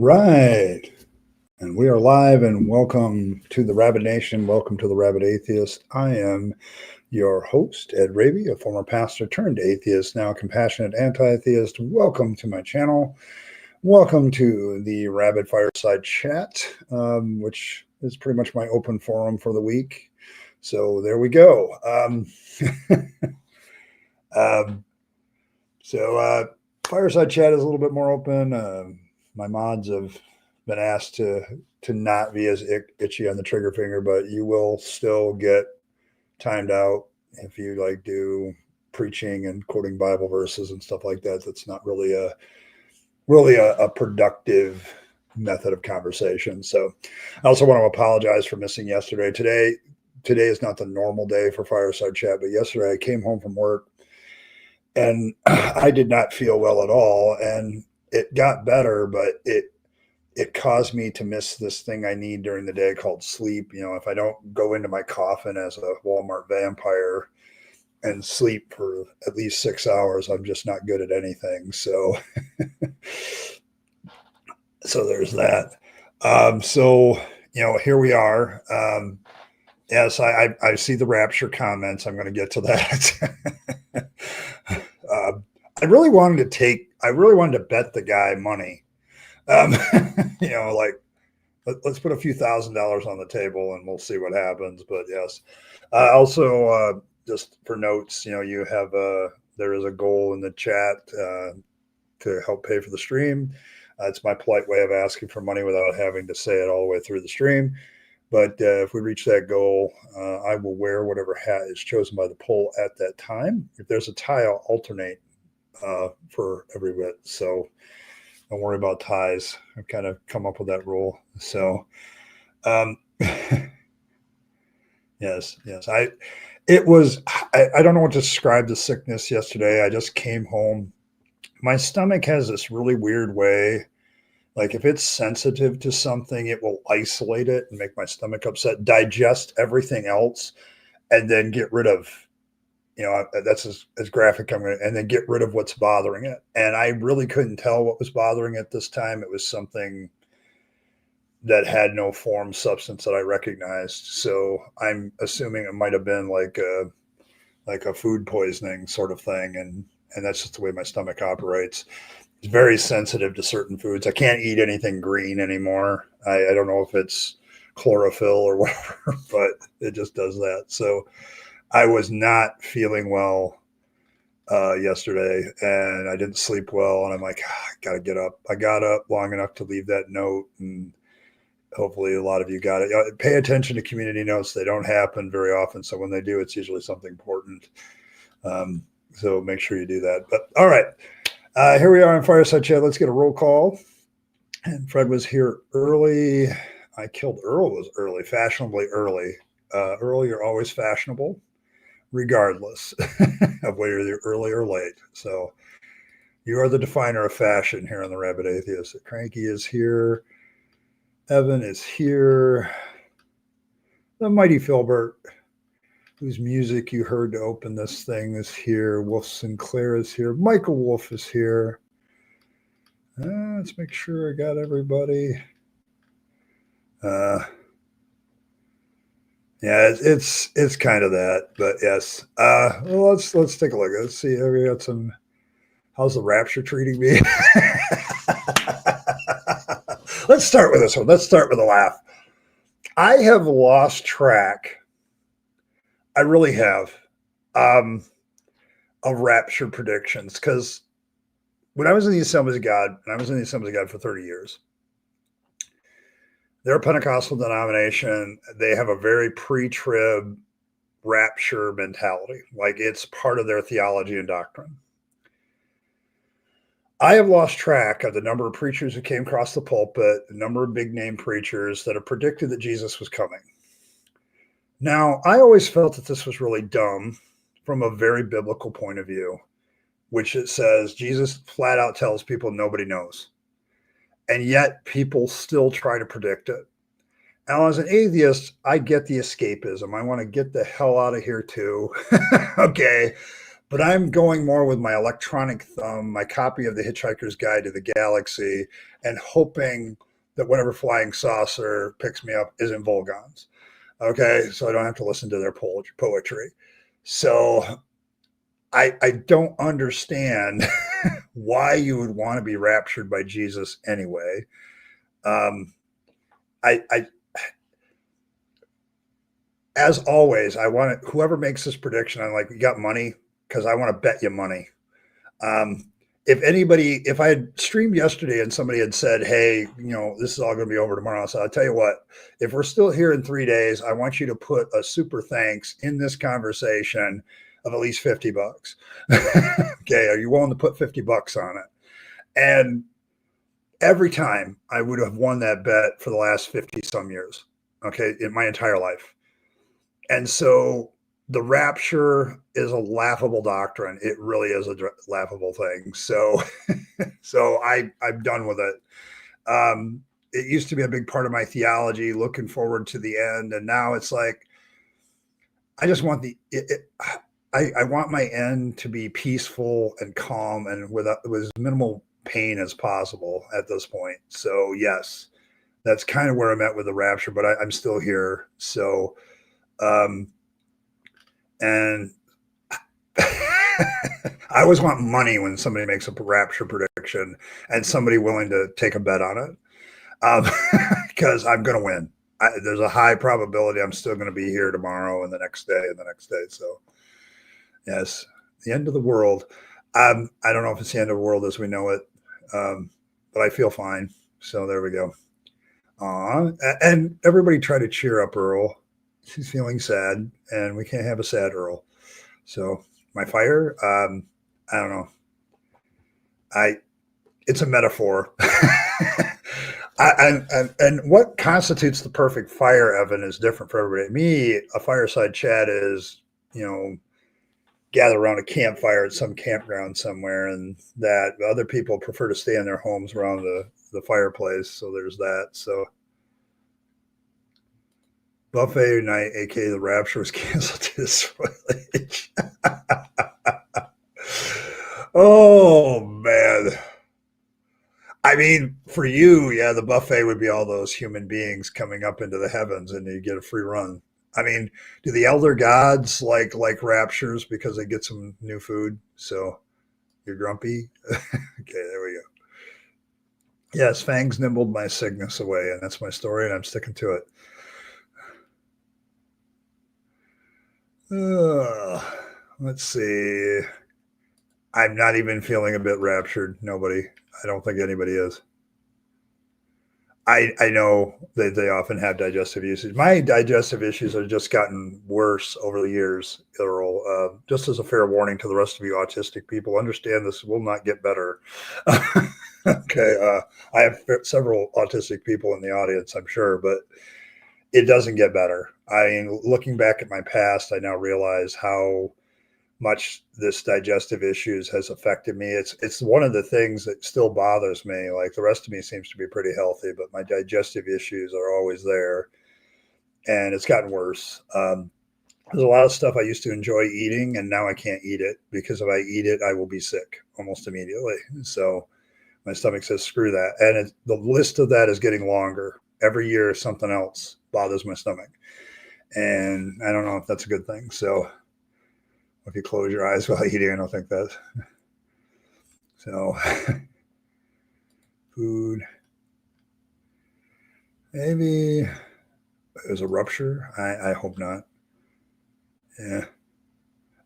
Right. And we are live, and welcome to the Rabyd Nation. Welcome to the Rabyd Atheist. I am your host, Ed Rabyd, a former pastor turned atheist, now a compassionate anti-theist. Welcome to my channel. Welcome to the Rabyd Fireside chat, which is pretty much my open forum for the week. So there we go. Fireside chat is a little bit more open. My mods have been asked to not be as itchy on the trigger finger, but you will still get timed out if you do preaching and quoting Bible verses and stuff like that. That's not really a productive method of conversation. So I also want to apologize for missing yesterday. Today is not the normal day for Fireside chat, but yesterday I came home from work and I did not feel well at all. And it got better, but it caused me to miss this thing I need during the day called sleep. If I don't go into my coffin as a Walmart vampire and sleep for at least 6 hours, I'm just not good at anything. So, so there's that. Here we are. Yes, I see the rapture comments. I'm going to get to that. I really wanted to bet the guy money. Let's put a few $1,000s on the table and we'll see what happens. But yes, also just for notes, you have there is a goal in the chat to help pay for the stream. It's my polite way of asking for money without having to say it all the way through the stream. But if we reach that goal, I will wear whatever hat is chosen by the poll at that time. If there's a tie, I'll alternate for every bit. So don't worry about ties. I've kind of come up with that rule. So, yes. I don't know what to describe the sickness yesterday. I just came home. My stomach has this really weird way. Like if it's sensitive to something, it will isolate it and make my stomach upset, digest everything else, and then get rid of, that's as graphic I'm going to, and then get rid of what's bothering it. And I really couldn't tell what was bothering it this time. It was something that had no form, substance that I recognized. So I'm assuming it might have been like a food poisoning sort of thing. And that's just the way my stomach operates. It's very sensitive to certain foods. I can't eat anything green anymore. I don't know if it's chlorophyll or whatever, but it just does that. So I was not feeling well yesterday, and I didn't sleep well. And I'm like, I got to get up. I got up long enough to leave that note, and hopefully a lot of you got it. Pay attention to community notes. They don't happen very often. So when they do, it's usually something important. So make sure you do that. But all right. Here we are on Fireside Chat. Let's get a roll call. And Fred was here early. I killed Earl was early, fashionably early. Earl, you're always fashionable, regardless of whether you're early or late. So you are the definer of fashion here on the Rabyd Atheist. Cranky is here. Evan is here. The mighty Philbert, whose music you heard to open this thing, is here. Wolf Sinclair is here. Michael Wolf is here. Let's make sure I got everybody. Yeah, it's kind of that, but yes. Well, let's take a look. Let's see. We got some. How's the rapture treating me? Let's start with this one. Let's start with a laugh. I have lost track. I really have of rapture predictions, because when I was in the Assemblies of God, and I was in the Assemblies of God for 30 years, they're a Pentecostal denomination. They have a very pre-trib rapture mentality. Like it's part of their theology and doctrine. I have lost track of the number of preachers who came across the pulpit, the number of big name preachers that have predicted that Jesus was coming. Now, I always felt that this was really dumb from a very biblical point of view, which it says Jesus flat out tells people nobody knows. And yet people still try to predict it. Now, as an atheist, I get the escapism. I want to get the hell out of here too. Okay. But I'm going more with my electronic thumb, my copy of The Hitchhiker's Guide to the Galaxy, and hoping that whatever flying saucer picks me up isn't Volgons. Okay, so I don't have to listen to their poetry. So I don't understand why you would want to be raptured by Jesus anyway. I as always, I want to, whoever makes this prediction, I'm like, you got money? Because I want to bet you money. If I had streamed yesterday and somebody had said, hey, this is all going to be over tomorrow. So I'll tell you what, if we're still here in 3 days, I want you to put a super thanks in this conversation of at least $50. Okay. Are you willing to put $50 on it? And every time I would have won that bet for the last 50 some years. Okay. In my entire life. And so the rapture is a laughable doctrine. It really is a laughable thing. So, I'm done with it. It used to be a big part of my theology, looking forward to the end. And now it's like, I just want I want my end to be peaceful and calm and with as minimal pain as possible at this point. So yes, that's kind of where I'm at with the rapture, but I'm still here. So, and I always want money when somebody makes a rapture prediction and somebody willing to take a bet on it. Because I'm going to win. There's a high probability I'm still going to be here tomorrow and the next day and the next day. So yes, the end of the world. I don't know if it's the end of the world as we know it. But I feel fine. So there we go. And everybody try to cheer up Earl. He's feeling sad, and we can't have a sad Earl. So my fire, I don't know. It's a metaphor. And what constitutes the perfect fire, Evan, is different for everybody. Me, a fireside chat is, gather around a campfire at some campground somewhere, and that other people prefer to stay in their homes around the fireplace. So there's that. So buffet night, aka the rapture, was canceled to spoilage. Oh man. I mean, for you, yeah, the buffet would be all those human beings coming up into the heavens and you get a free run. I mean, do the elder gods like raptures because they get some new food? So you're grumpy? Okay, there we go. Yes, fangs nibbled my sickness away, and that's my story, and I'm sticking to it. Let's see. I'm not even feeling a bit raptured. Nobody. I don't think anybody is. I know that they often have digestive issues. My digestive issues have just gotten worse over the years, Earl. Just as a fair warning to the rest of you autistic people, understand this will not get better. Okay. I have several autistic people in the audience, I'm sure, but it doesn't get better. I mean, looking back at my past, I now realize how much this digestive issues has affected me. It's one of the things that still bothers me. Like the rest of me seems to be pretty healthy, but my digestive issues are always there, and it's gotten worse. There's a lot of stuff I used to enjoy eating, and now I can't eat it because if I eat it, I will be sick almost immediately. So my stomach says, screw that. And the list of that is getting longer. Every year, something else bothers my stomach. And I don't know if that's a good thing. So if you close your eyes while eating, I don't think that. So food. Maybe there's a rupture. I hope not. Yeah.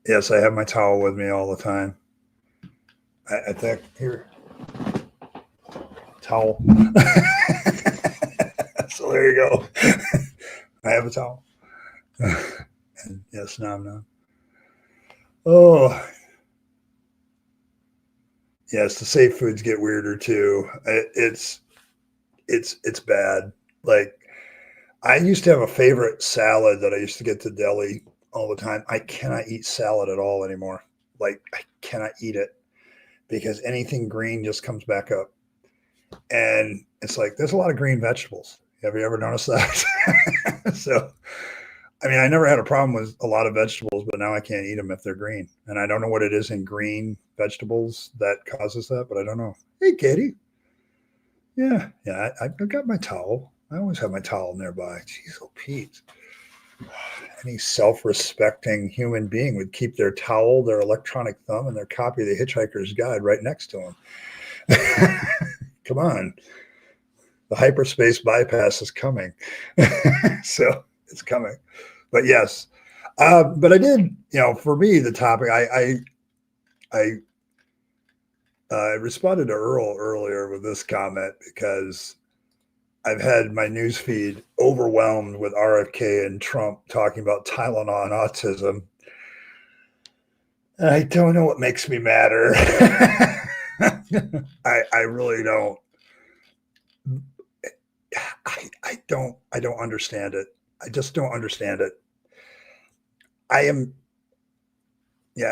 Yes, I have my towel with me all the time. I think here. Towel. So there you go. I have a towel. And yes, nom. Oh, yes, the safe foods get weirder too. It's bad. Like I used to have a favorite salad that I used to get to deli all the time. I cannot eat salad at all anymore. Like I cannot eat it because anything green just comes back up. And it's like there's a lot of green vegetables. Have you ever noticed that? So I mean, I never had a problem with a lot of vegetables, but now I can't eat them if they're green. And I don't know what it is in green vegetables that causes that, but I don't know. Hey, Katie. Yeah, yeah, I've got my towel. I always have my towel nearby. Jeez, oh, Pete. Any self-respecting human being would keep their towel, their electronic thumb, and their copy of the Hitchhiker's Guide right next to them. Come on. The hyperspace bypass is coming. So it's coming. But yes. But I did, for me, the topic, I responded to Earl earlier with this comment because I've had my news feed overwhelmed with RFK and Trump talking about Tylenol and autism. And I don't know what makes me madder. I really don't. I don't understand it. I just don't understand it. I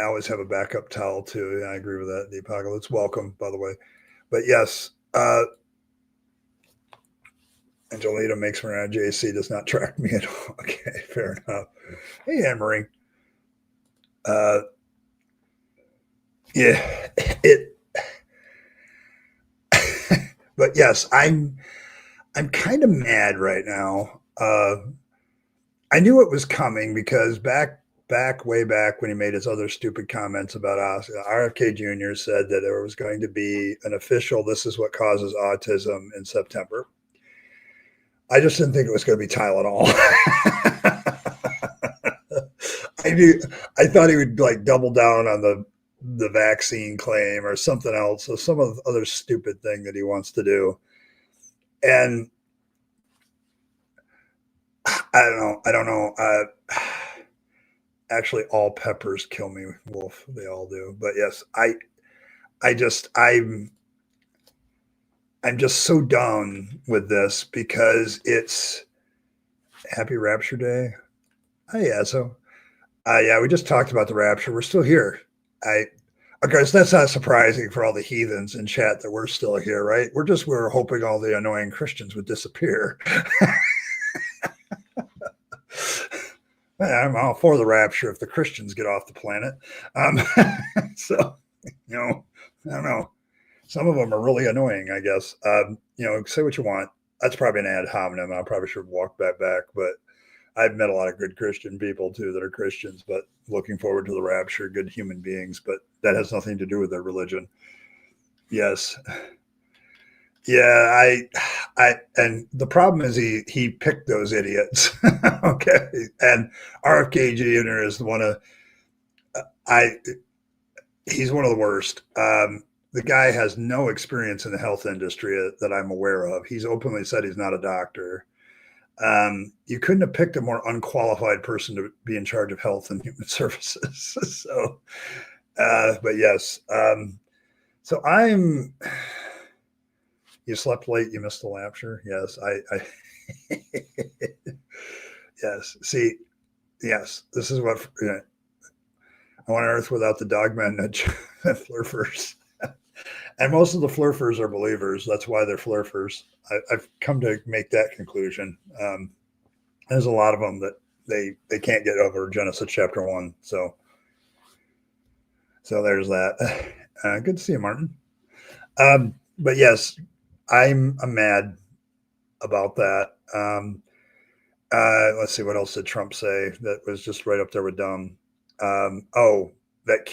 always have a backup towel too. Yeah, I agree with that. The apocalypse, welcome, by the way. But yes, Angelita makes me around. JC does not track me at all. Okay, fair enough. Hey, Anne-Marie. Yeah, it. But yes, I'm kind of mad right now. I knew it was coming because way back when he made his other stupid comments about us, RFK Jr. said that there was going to be an official "this is what causes autism" in September. I just didn't think it was going to be Tylenol. I thought he would like double down on the vaccine claim or something else, or some other stupid thing that he wants to do. And I don't know. Actually, all peppers kill me, Wolf. They all do. But yes, I'm just so done with this because it's Happy Rapture Day. Hi, Yazzo. Yeah, we just talked about the rapture. We're still here. Of course, that's not surprising for all the heathens in chat that we're still here, right? We're hoping all the annoying Christians would disappear. I'm all for the rapture if the Christians get off the planet. So, I don't know. Some of them are really annoying, I guess. Say what you want. That's probably an ad hominem. I probably should walk that back, but I've met a lot of good Christian people too that are Christians, but looking forward to the rapture, good human beings, but that has nothing to do with their religion. Yes. Yeah, and the problem is he picked those idiots. Okay. And RFK Jr. is one of he's one of the worst. The guy has no experience in the health industry that I'm aware of. He's openly said he's not a doctor. You couldn't have picked a more unqualified person to be in charge of health and human services. So, but yes. So you slept late. You missed the rapture. Yes. Yes. See, yes, this is what I want Earth without the dogmen and flurfers. And most of the flurfers are believers. That's why they're flurfers. I've come to make that conclusion. There's a lot of them that they can't get over Genesis chapter 1. So there's that. Good to see you, Martin. But yes, I'm mad about that. Let's see, what else did Trump say that was just right up there with dumb? That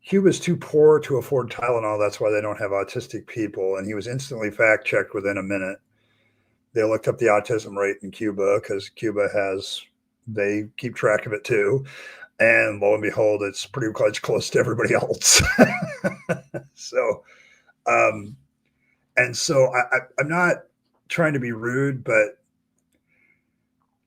Cuba's too poor to afford Tylenol. That's why they don't have autistic people. And he was instantly fact checked within a minute. They looked up the autism rate in Cuba because they keep track of it too. And lo and behold, it's pretty much close to everybody else. So, I'm not trying to be rude, but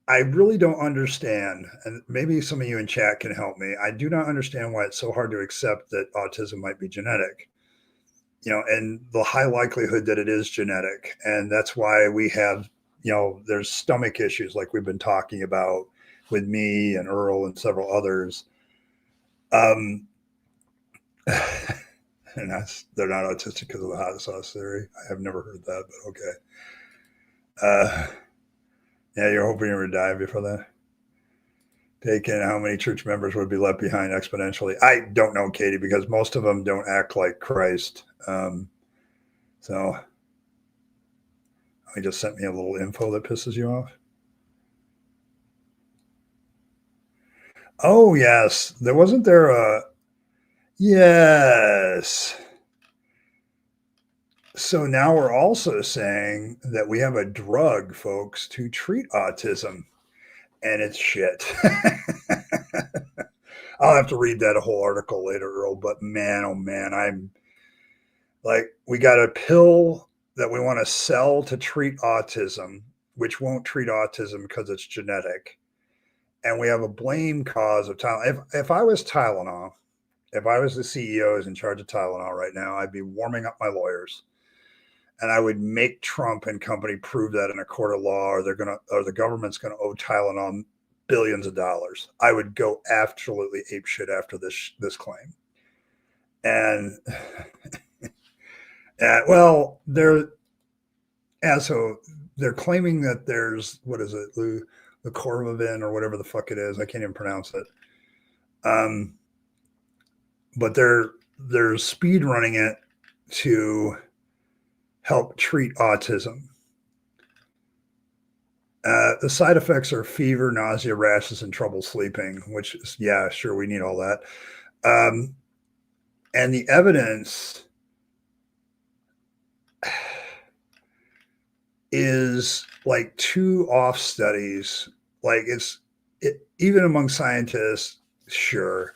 I really don't understand, and maybe some of you in chat can help me. I do not understand why it's so hard to accept that autism might be genetic, and the high likelihood that it is genetic. And that's why we have, there's stomach issues like we've been talking about with me and Earl and several others. And they're not autistic because of the hot sauce theory. I have never heard that, but okay. Yeah, you're hoping you're going to die before that. taken, how many church members would be left behind exponentially? I don't know, Katie, because most of them don't act like Christ. So he just sent me a little info that pisses you off. Oh, yes. Wasn't there a, yes. So now we're also saying that we have a drug, folks, to treat autism, and it's shit. I'll have to read that whole article later, Earl, but man, oh man, I'm like, we got a pill that we want to sell to treat autism, which won't treat autism because it's genetic. And we have a blame cause of Tylenol. If I was Tylenol, if I was the CEO who's in charge of Tylenol right now, I'd be warming up my lawyers, and I would make Trump and company prove that in a court of law, or the government's gonna owe Tylenol billions of dollars. I would go absolutely apeshit after this claim. And well, so they're claiming that there's, what is it, the Corvavin or whatever the fuck it is. I can't even pronounce it. But they're speed running it to help treat autism. The side effects are fever, nausea, rashes, and trouble sleeping, which is, yeah, sure, we need all that. And the evidence is like 2 off studies. Like even among scientists, sure.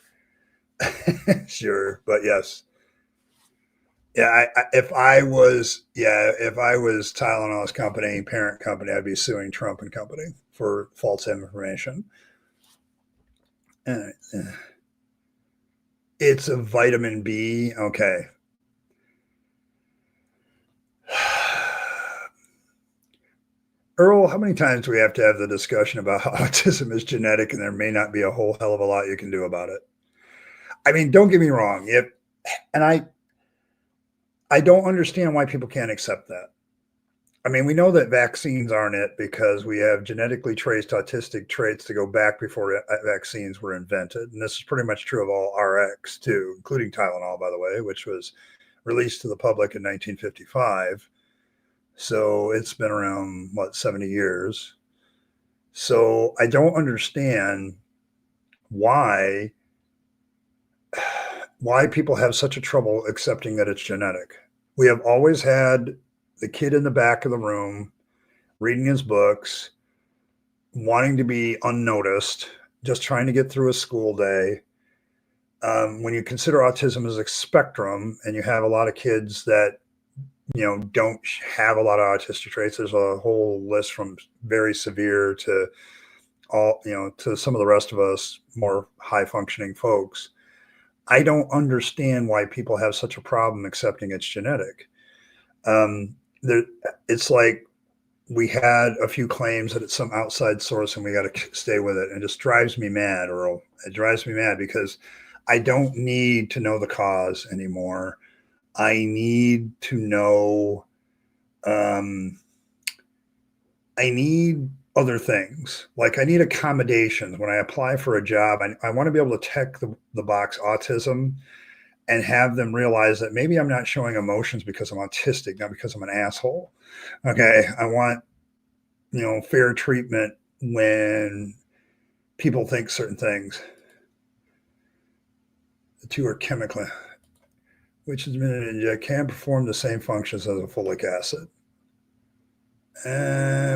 Sure, but yes. Yeah, if I was Tylenol's parent company, I'd be suing Trump and company for false information. It's a vitamin B. Okay. Earl, how many times do we have to have the discussion about how autism is genetic and there may not be a whole hell of a lot you can do about it? I mean, don't get me wrong. I don't understand why people can't accept that. I mean, we know that vaccines aren't it because we have genetically traced autistic traits to go back before vaccines were invented. And this is pretty much true of all RX too, including Tylenol, by the way, which was released to the public in 1955. So it's been around, 70 years. So I don't understand why people have such a trouble accepting that it's genetic. We have always had the kid in the back of the room reading his books, wanting to be unnoticed, just trying to get through a school day. When you consider autism as a spectrum and you have a lot of kids that don't have a lot of autistic traits, there's a whole list from very severe to all, to some of the rest of us more high functioning folks. I don't understand why people have such a problem accepting it's genetic. It's like we had a few claims that it's some outside source and we got to stay with it. And it just drives me mad, Earl. It drives me mad because I don't need to know the cause anymore. I need to know, I need other things. Like I need accommodations. When I apply for a job, I want to be able to check the box autism and have them realize that maybe I'm not showing emotions because I'm autistic, not because I'm an asshole. Okay. I want, fair treatment when people think certain things. The two are chemically, which has been can perform the same functions as a folic acid.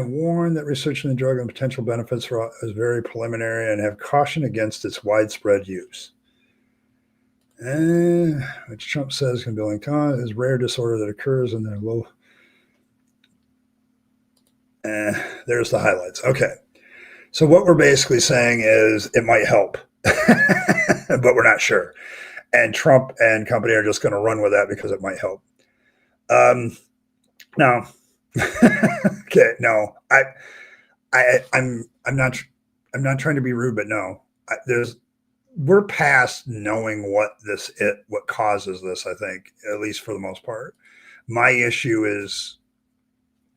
Warn that research in the drug and potential benefits is very preliminary and have caution against its widespread use. Which Trump says can be linked on is rare disorder that occurs in their low. There's the highlights. Okay. So what we're basically saying is it might help, but we're not sure. And Trump and company are just going to run with that because it might help. No. Okay. No, I'm not trying to be rude, but no, we're past knowing what causes this. I think, at least for the most part, my issue is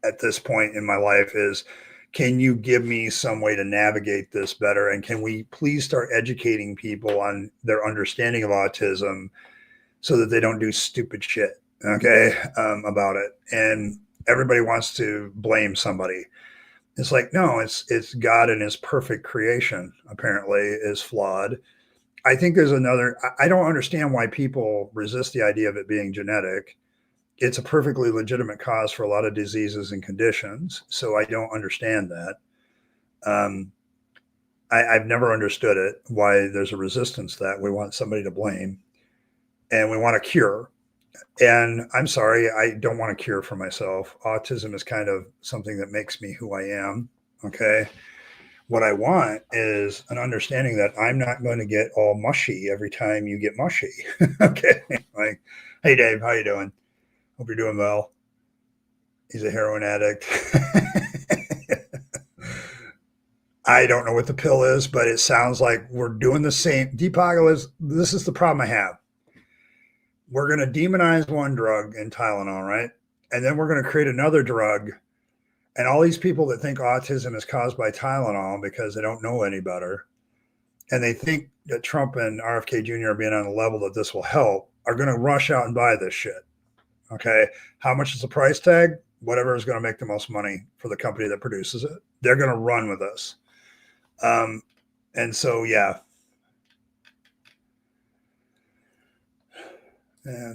at this point in my life is, can you give me some way to navigate this better? And can we please start educating people on their understanding of autism so that they don't do stupid shit, okay, about it? And everybody wants to blame somebody. It's like, no, it's God and his perfect creation apparently is flawed. I think there's another, I don't understand why people resist the idea of it being genetic. It's a perfectly legitimate cause for a lot of diseases and conditions. So I don't understand that. Um, I've never understood it, why there's a resistance to that. We want somebody to blame and we want a cure. And I'm sorry, I don't want a cure for myself. Autism is kind of something that makes me who I am. Okay. What I want is an understanding that I'm not going to get all mushy every time you get mushy. Okay. Like, hey Dave, how you doing? Hope you're doing well. He's a heroin addict. I don't know what the pill is, but it sounds like we're doing the same. Depocalypse, this is the problem I have. We're going to demonize one drug in Tylenol, right? And then we're going to create another drug. And all these people that think autism is caused by Tylenol because they don't know any better, and they think that Trump and RFK Jr. are being on a level that this will help, are going to rush out and buy this shit. Okay. How much is the price tag? Whatever is going to make the most money for the company that produces it. They're going to run with this. And so, yeah.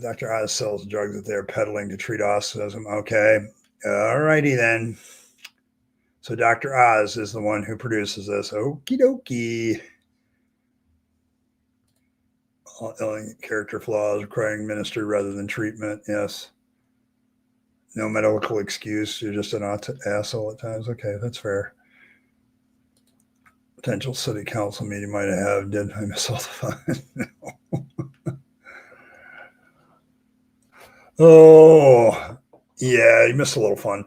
Dr. Oz sells drugs that they're peddling to treat autism. Okay. All righty then. So Dr. Oz is the one who produces this. Okie dokie. Character flaws requiring ministry rather than treatment. Yes. No medical excuse. You're just an asshole at times. Okay, that's fair. Potential city council meeting might have. Did I miss all the fun? No. Oh, yeah, you missed a little fun.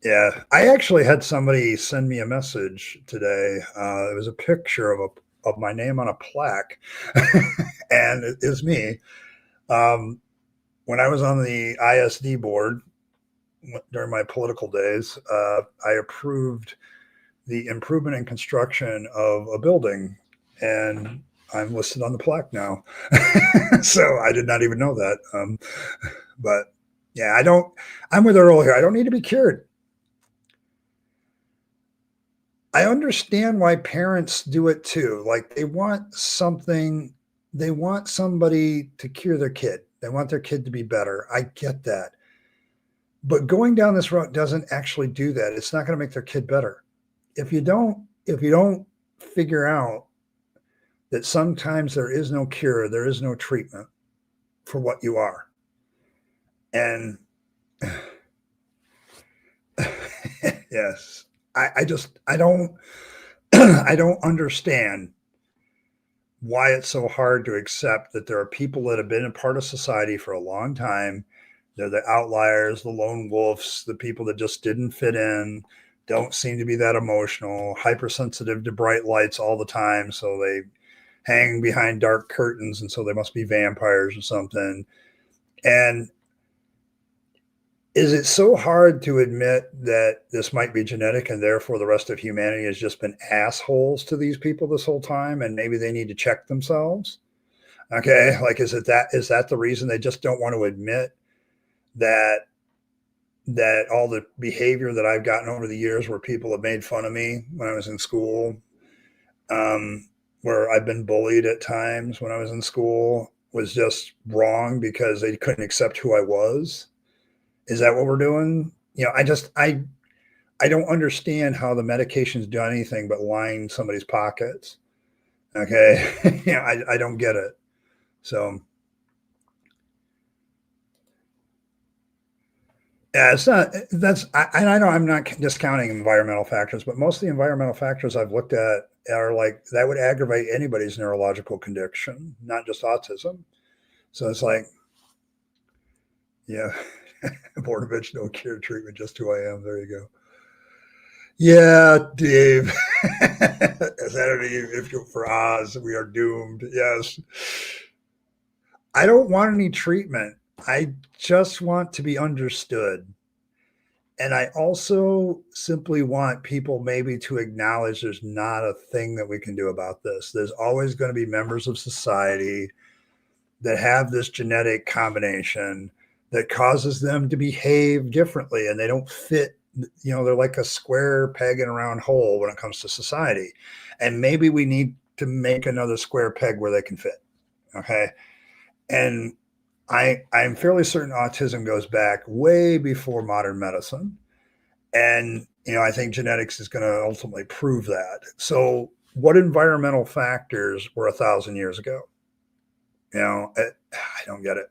Yeah, I actually had somebody send me a message today. It was a picture of my name on a plaque, and it is me. When I was on the ISD board during my political days, I approved the improvement and construction of a building, and I'm listed on the plaque now. So I did not even know that. But yeah, I'm with Earl here. I don't need to be cured. I understand why parents do it too. Like they want something, they want somebody to cure their kid. They want their kid to be better. I get that. But going down this road doesn't actually do that. It's not going to make their kid better. If you don't figure out that sometimes there is no cure, there is no treatment for what you are. And yes, I don't I don't understand why it's so hard to accept that there are people that have been a part of society for a long time. They're the outliers, the lone wolves, the people that just didn't fit in, don't seem to be that emotional, hypersensitive to bright lights all the time. So they hang behind dark curtains, and so they must be vampires or something. And is it so hard to admit that this might be genetic and therefore the rest of humanity has just been assholes to these people this whole time and maybe they need to check themselves? Okay, like is that the reason they just don't want to admit that all the behavior that I've gotten over the years where people have made fun of me when I was in school, where I've been bullied at times when I was in school was just wrong because they couldn't accept who I was? Is that what we're doing? You know, I don't understand how the medications do anything but line somebody's pockets. Okay. Yeah, I don't get it. So yeah, it's not and I know I'm not discounting environmental factors, but most of the environmental factors I've looked at are like that would aggravate anybody's neurological condition, not just autism. So it's like, yeah, born of itch, no cure, treatment, just who I am. There you go. Yeah, Dave. If you're for Oz, we are doomed. Yes. I don't want any treatment. I just want to be understood. And I also simply want people maybe to acknowledge there's not a thing that we can do about this. There's always going to be members of society that have this genetic combination that causes them to behave differently, and they don't fit. They're like a square peg in a round hole when it comes to society. And maybe we need to make another square peg where they can fit. Okay. And I'm fairly certain autism goes back way before modern medicine. And, I think genetics is going to ultimately prove that. So what environmental factors were 1,000 years ago? I don't get it.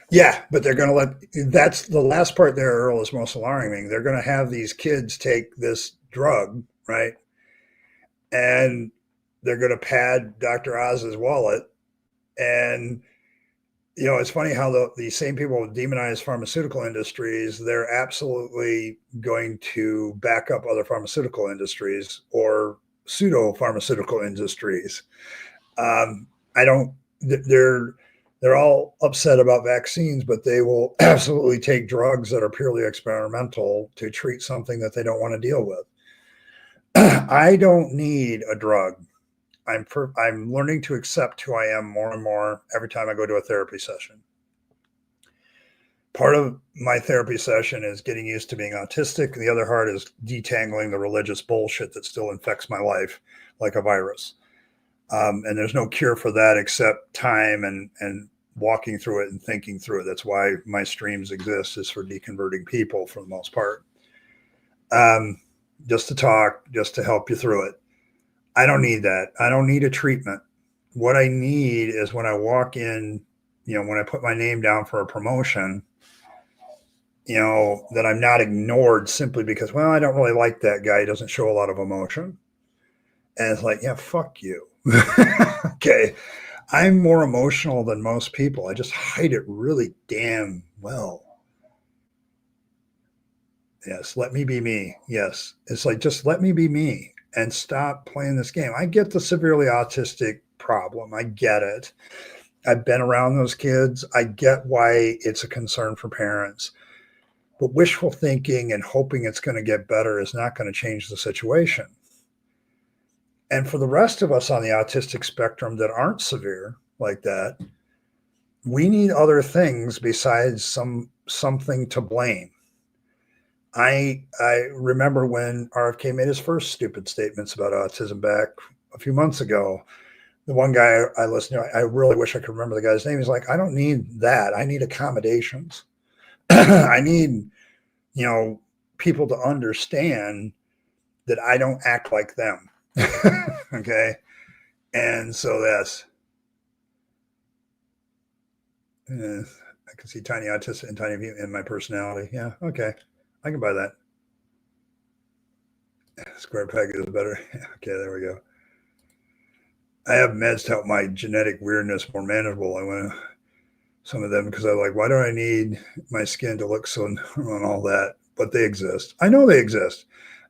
Yeah, but they're going to that's the last part there, Earl, is most alarming. They're going to have these kids take this drug, right? And they're going to pad Dr. Oz's wallet. And, it's funny how the same people demonize pharmaceutical industries, they're absolutely going to back up other pharmaceutical industries or pseudo pharmaceutical industries. They're all upset about vaccines, but they will absolutely take drugs that are purely experimental to treat something that they don't want to deal with. I don't need a drug. I'm learning to accept who I am more and more every time I go to a therapy session. Part of my therapy session is getting used to being autistic. The other part is detangling the religious bullshit that still infects my life like a virus. And there's no cure for that except time and walking through it and thinking through it. That's why my streams exist, is for deconverting people for the most part. Just to talk, just to help you through it. I don't need that. I don't need a treatment. What I need is when I walk in, when I put my name down for a promotion, that I'm not ignored simply because, well, I don't really like that guy. He doesn't show a lot of emotion. And it's like, yeah, fuck you. Okay. I'm more emotional than most people. I just hide it really damn well. Yes. Let me be me. Yes. It's like, just let me be me and stop playing this game. I get the severely autistic problem. I get it. I've been around those kids. I get why it's a concern for parents. But wishful thinking and hoping it's going to get better is not going to change the situation. And for the rest of us on the autistic spectrum that aren't severe like that, we need other things besides something to blame. I remember when RFK made his first stupid statements about autism back a few months ago. The one guy I listened to, I really wish I could remember the guy's name. He's like, I don't need that. I need accommodations. I need, people to understand that I don't act like them. Okay. And so I can see tiny autistic and tiny in my personality. Yeah. Okay. I can buy that. Square peg is better. Okay. There we go. I have meds to help my genetic weirdness more manageable. I went to some of them because I'm like, why do I need my skin to look so normal and all that? But they exist. I know they exist.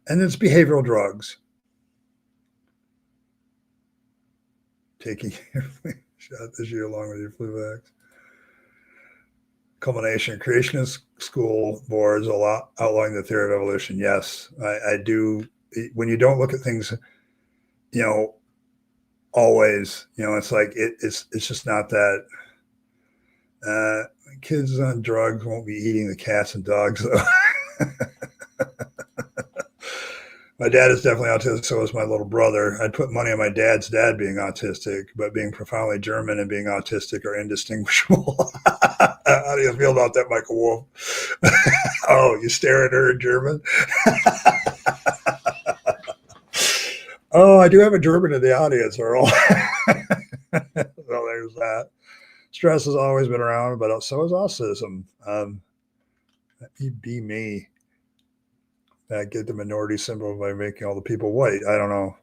And it's behavioral drugs. Taking your shot this year along with your flu vax. Culmination. Creationist school boards outlining the theory of evolution. Yes, I do. When you don't look at things, always, it's like it's just not that. Kids on drugs won't be eating the cats and dogs, though. My dad is definitely autistic, so is my little brother. I'd put money on my dad's dad being autistic, but being profoundly German and being autistic are indistinguishable. How do you feel about that, Michael Wolf? Oh, you stare at her in German? Oh, I do have a German in the audience, Earl. So there's that. Stress has always been around, but so is autism. Let me be me. Get the minority symbol by making all the people white. I don't know.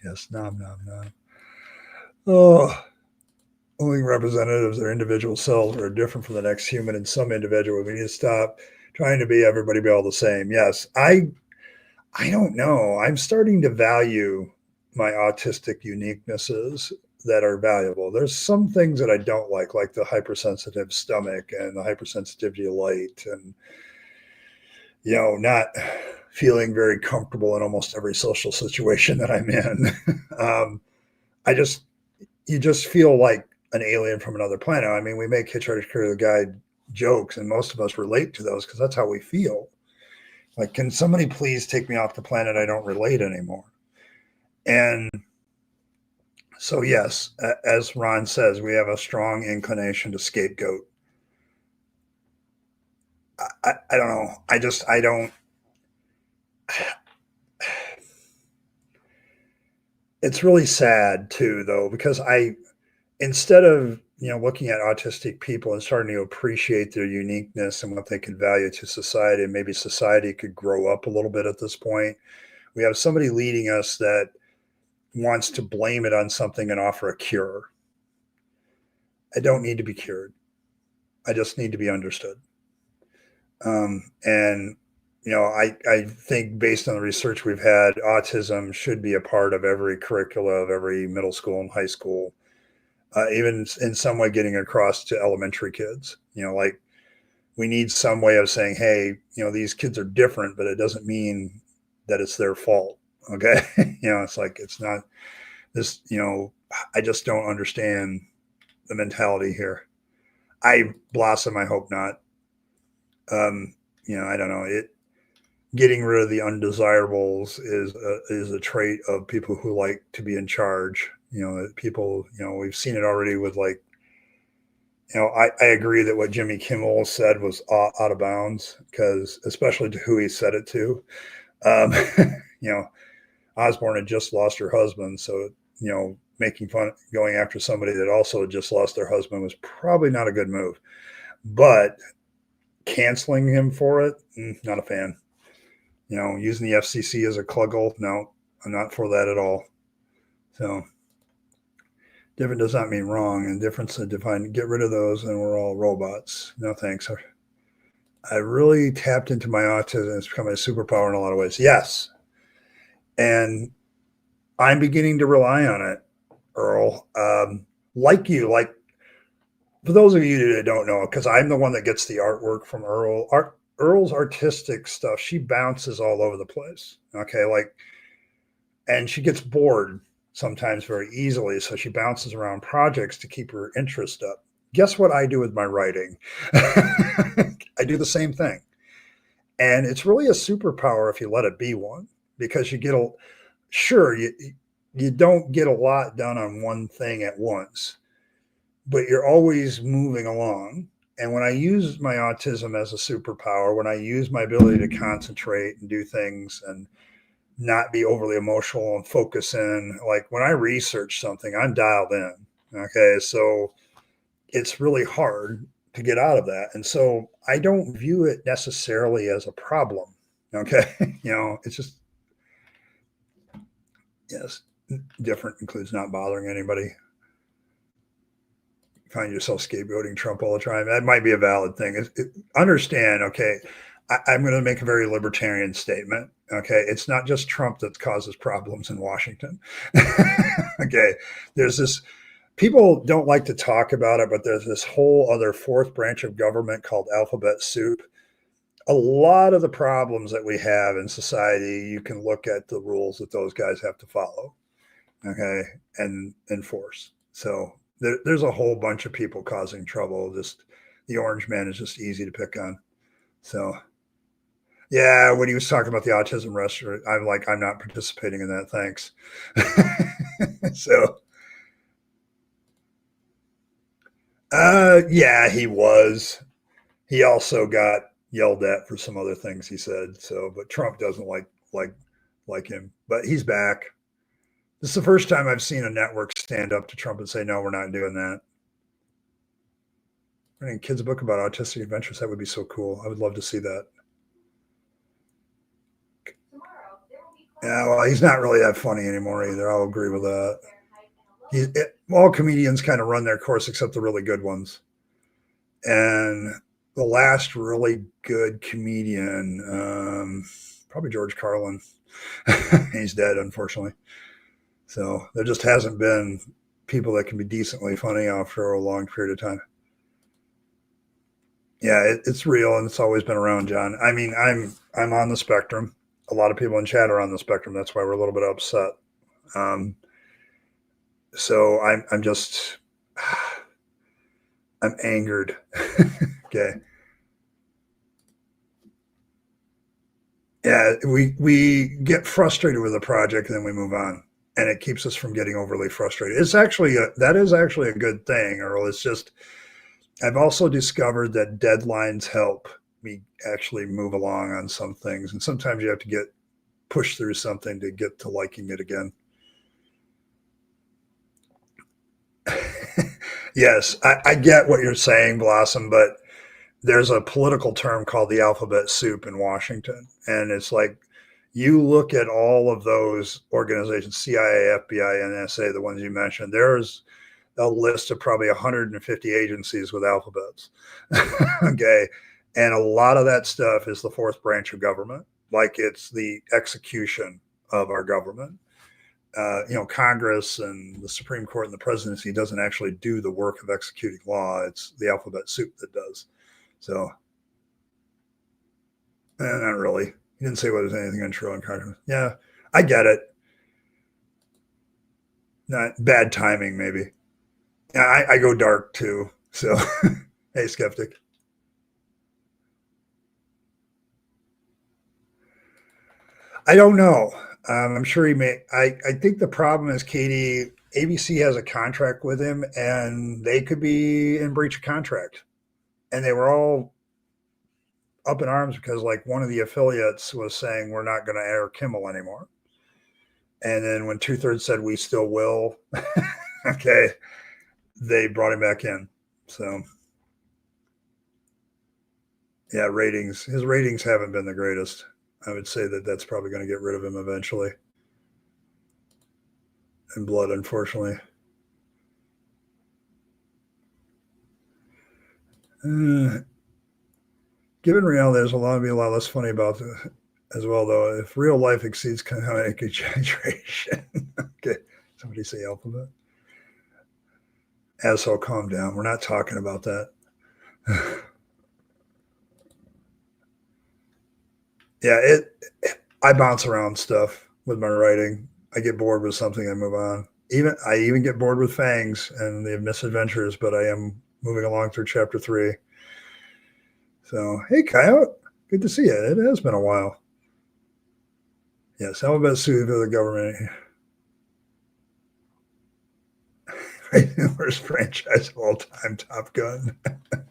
Yes, nom. Oh, only representatives or individual cells are different from the next human in some individual. We need to stop trying to be everybody be all the same. Yes, I don't know. I'm starting to value my autistic uniquenesses that are valuable. There's some things that I don't like the hypersensitive stomach and the hypersensitivity to light, and not feeling very comfortable in almost every social situation that I'm in. I just You just feel like an alien from another planet. I mean, we make Hitchhiker's Guide jokes, and most of us relate to those because that's how we feel. Like, can somebody please take me off the planet? I don't relate anymore. And so, yes, as Ron says, we have a strong inclination to scapegoat. I don't know. I don't. It's really sad too, though, because instead of looking at autistic people and starting to appreciate their uniqueness and what they can value to society, and maybe society could grow up a little bit at this point, we have somebody leading us that wants to blame it on something and offer a cure. I don't need to be cured. I just need to be understood. And I think based on the research we've had, autism should be a part of every curricula of every middle school and high school, even in some way getting across to elementary kids. Like, we need some way of saying, hey, these kids are different, but it doesn't mean that it's their fault. Okay. It's like, it's not this, I just don't understand the mentality here. I blossom. I hope not. I don't know. Getting rid of the undesirables is a trait of people who like to be in charge. People, we've seen it already with, like, I agree that what Jimmy Kimmel said was out of bounds, because especially to who he said it to. Um, Osborne had just lost her husband, so making fun, going after somebody that also had just lost their husband was probably not a good move. But canceling him for it, not a fan. Using the FCC as a cluggle, no, I'm not for that at all. So different does not mean wrong, and difference is defined. Get rid of those, and we're all robots. No thanks. I really tapped into my autism. It's become a superpower in a lot of ways. Yes, and I'm beginning to rely on it, Earl. Like you, like, for those of you that don't know, because I'm the one that gets the artwork from Earl. Earl's artistic stuff, she bounces all over the place. Okay, like, and she gets bored sometimes very easily, so she bounces around projects to keep her interest up. Guess what I do with my writing? I do the same thing. And it's really a superpower if you let it be one, because you don't get a lot done on one thing at once, but you're always moving along. And when I use my autism as a superpower, when I use my ability to concentrate and do things and not be overly emotional and focus in, like, when I research something, I'm dialed in. Okay. So it's really hard to get out of that. And so I don't view it necessarily as a problem. Okay. It's just, yes, different includes not bothering anybody. Find yourself scapegoating Trump all the time. That might be a valid thing. Understand, okay, I'm going to make a very libertarian statement. Okay, it's not just Trump that causes problems in Washington. Okay, there's this, people don't like to talk about it, but there's this whole other fourth branch of government called alphabet soup. A lot of the problems that we have in society, you can look at the rules that those guys have to follow, okay, and enforce. So there's a whole bunch of people causing trouble. Just the orange man is just easy to pick on. So yeah, when he was talking about the autism restaurant, I'm like, I'm not participating in that. Thanks. So yeah, he was. He also got yelled at for some other things he said. So, but Trump doesn't like him. But he's back. This is the first time I've seen a network stand up to Trump and say, no, we're not doing that. Writing kids a book about autistic adventures, that would be so cool. I would love to see that. Yeah, well, he's not really that funny anymore either. I'll agree with that. All comedians kind of run their course except the really good ones. And the last really good comedian, probably George Carlin. He's dead, unfortunately. So there just hasn't been people that can be decently funny after a long period of time. Yeah, it's real and it's always been around, John. I mean, I'm on the spectrum. A lot of people in chat are on the spectrum. That's why we're a little bit upset. Um, so I'm just I'm angered. Okay. Yeah, we get frustrated with a project and then we move on, and it keeps us from getting overly frustrated. That is actually a good thing, Earl. It's just I've also discovered that deadlines help me actually move along on some things, and sometimes you have to get pushed through something to get to liking it again. Yes, I get what you're saying, Blossom, but there's a political term called the alphabet soup in Washington. And it's like you look at all of those organizations, CIA, FBI, NSA, the ones you mentioned, there's a list of probably 150 agencies with alphabets. Okay. And a lot of that stuff is the fourth branch of government, like it's the execution of our government. Congress and the Supreme Court and the presidency doesn't actually do the work of executing law. It's the alphabet soup that does. So, not really. He didn't say whether there's anything untrue on Congress. Yeah, I get it. Not bad timing, maybe. Yeah, I go dark too. So, hey, skeptic. I don't know. I'm sure he may. I think the problem is, Katie, ABC has a contract with him, and they could be in breach of contract. And they were all up in arms because, like, one of the affiliates was saying we're not going to air Kimmel anymore. And then when 2/3 said we still will, okay, they brought him back in. So yeah, ratings. His ratings haven't been the greatest. I would say that that's probably going to get rid of him eventually. And blood, unfortunately. Given reality, there's a lot to be a lot less funny about as well, though. If real life exceeds comedic exaggeration, okay. Somebody say alphabet. Asshole, calm down. We're not talking about that. Yeah, I bounce around stuff with my writing. I get bored with something, I move on. I even get bored with Fangs and the misadventures, but I am moving along through chapter 3. So, hey, Coyote, good to see you. It has been a while. Yes, alphabet soup for the government. Worst franchise of all time, Top Gun. Yeah,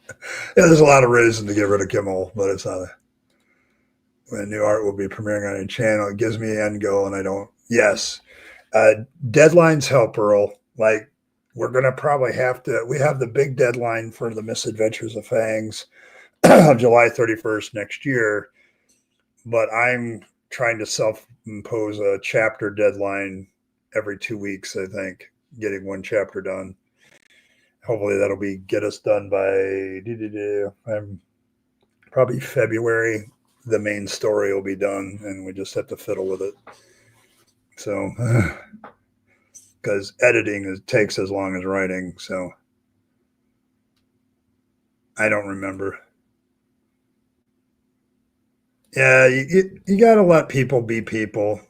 there's a lot of reason to get rid of Kimmel, but it's not. When new art will be premiering on a channel, it gives me an end goal, and I don't. Yes, deadlines help, Earl. Like we're gonna probably have to. We have the big deadline for the Misadventures of Fangs, July 31st next year. But I'm trying to self-impose a chapter deadline every 2 weeks. I think getting one chapter done. Hopefully that'll get us done by probably February. The main story will be done, and we just have to fiddle with it. So, because editing takes as long as writing, so I don't remember. Yeah, you got to let people be people.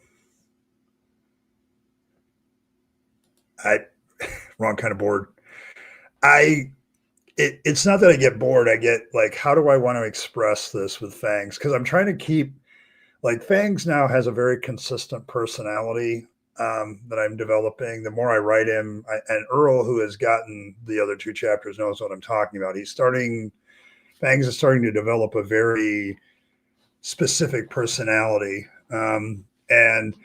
Wrong kind of bored. It's not that I get bored. I get like, how do I want to express this with Fangs? Because I'm trying to keep, like, Fangs now has a very consistent personality that I'm developing. The more I write him, and Earl, who has gotten the other 2 chapters, knows what I'm talking about. Fangs is starting to develop a very specific personality, and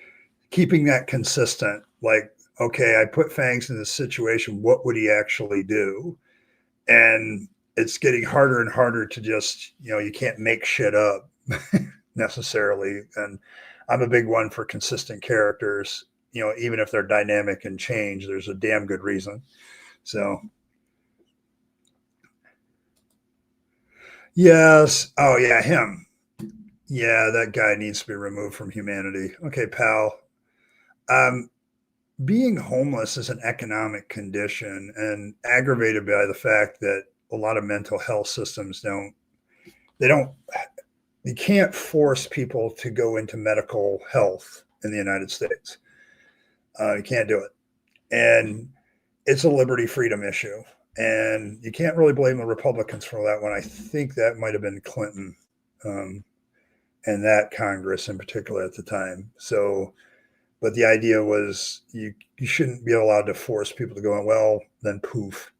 keeping that consistent. Like, okay, I put Fangs in this situation. What would he actually do? And it's getting harder and harder to just, you can't make shit up necessarily. And I'm a big one for consistent characters. Even if they're dynamic and change, there's a damn good reason. So, yes. Oh, yeah, him. Yeah, that guy needs to be removed from humanity. Okay, pal. being homeless is an economic condition and aggravated by the fact that a lot of mental health systems they don't, you can't force people to go into medical health in the United States. You can't do it. And it's a liberty freedom issue. And you can't really blame the Republicans for that one. I think that might have been Clinton and that Congress in particular at the time. So, but the idea was you shouldn't be allowed to force people to go, well, then poof.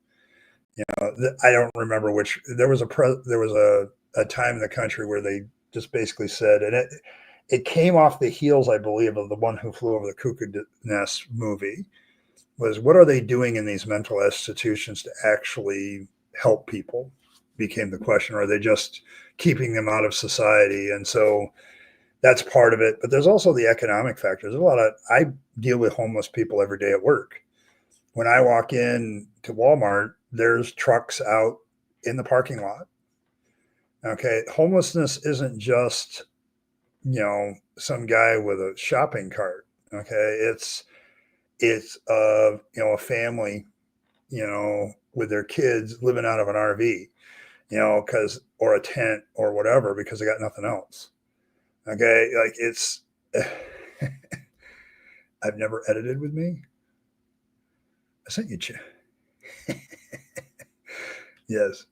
I don't remember which, there was a time in the country where they just basically said, and it came off the heels, I believe, of The One Who Flew Over the Cuckoo Nest movie, was what are they doing in these mental institutions to actually help people became the question. Or are they just keeping them out of society? And so that's part of it. But there's also the economic factors. I deal with homeless people every day at work. When I walk in to Walmart, there's trucks out in the parking lot. Okay. Homelessness isn't just, some guy with a shopping cart. Okay. It's a family, with their kids living out of an RV, or a tent or whatever, because they got nothing else. Okay. Like it's, I've never edited with me. I sent you. Yes.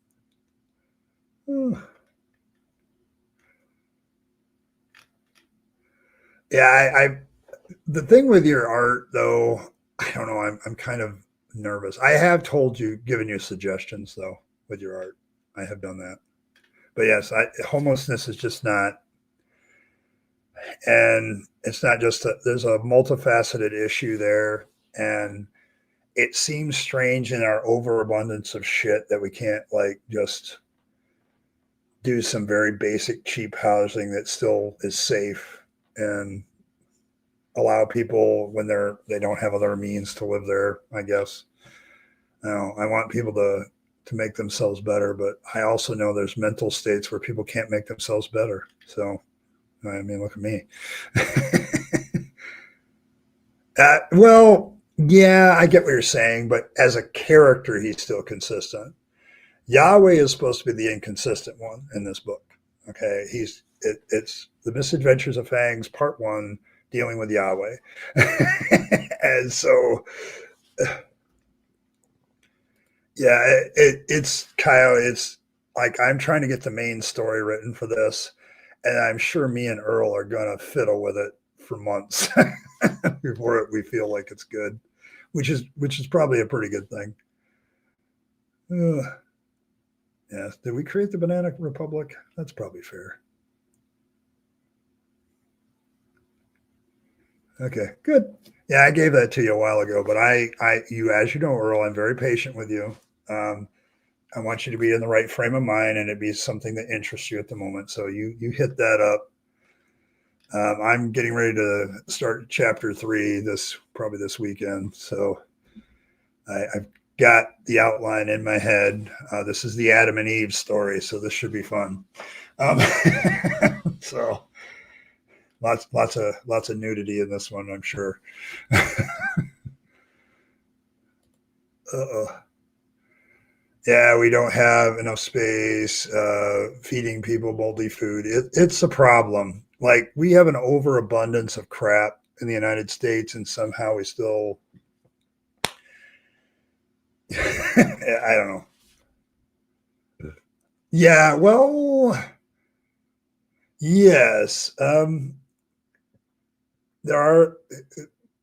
Yeah. The thing with your art though, I don't know. I'm kind of nervous. I have given you suggestions though with your art. I have done that. But yes, homelessness is just not, and it's not just there's a multifaceted issue there, and it seems strange in our overabundance of shit that we can't just do some very basic cheap housing that still is safe and allow people when they don't have other means to live there. I guess I want people to make themselves better, but I also know there's mental states where people can't make themselves better. So, I mean, look at me. Well, yeah, I get what you're saying, but as a character, he's still consistent. Yahweh is supposed to be the inconsistent one in this book. Okay, it's The Misadventures of Fangs, Part 1, dealing with Yahweh. And so, yeah, it's Kyle. It's like I'm trying to get the main story written for this, and I'm sure me and Earl are gonna fiddle with it for months before we feel like it's good, which is probably a pretty good thing. Yes. Did we create the Banana Republic? That's probably fair. Okay, good. Yeah, I gave that to you a while ago, but you, as you know, Earl, I'm very patient with you. I want you to be in the right frame of mind and it be something that interests you at the moment. So you hit that up. I'm getting ready to start chapter 3 probably this weekend. So I've got the outline in my head. This is the Adam and Eve story, so this should be fun. So lots of nudity in this one, I'm sure. Yeah, we don't have enough space. Feeding people moldy food, it's a problem. Like we have an overabundance of crap in the United States, and somehow we still. I don't know. Yeah, well, yes. There are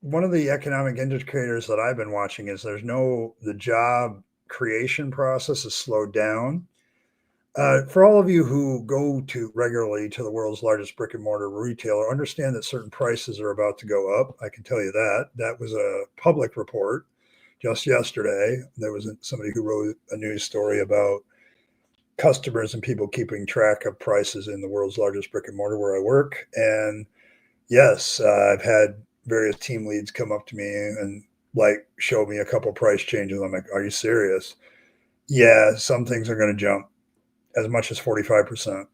one of the economic indicators that I've been watching is the job creation process is slowed down. For all of you who go regularly to the world's largest brick and mortar retailer, understand that certain prices are about to go up. I can tell you that. That was a public report just yesterday. There was somebody who wrote a news story about customers and people keeping track of prices in the world's largest brick and mortar where I work. And yes, I've had various team leads come up to me and show me a couple price changes. I'm like, are you serious? Yeah, some things are going to jump as much as 45%.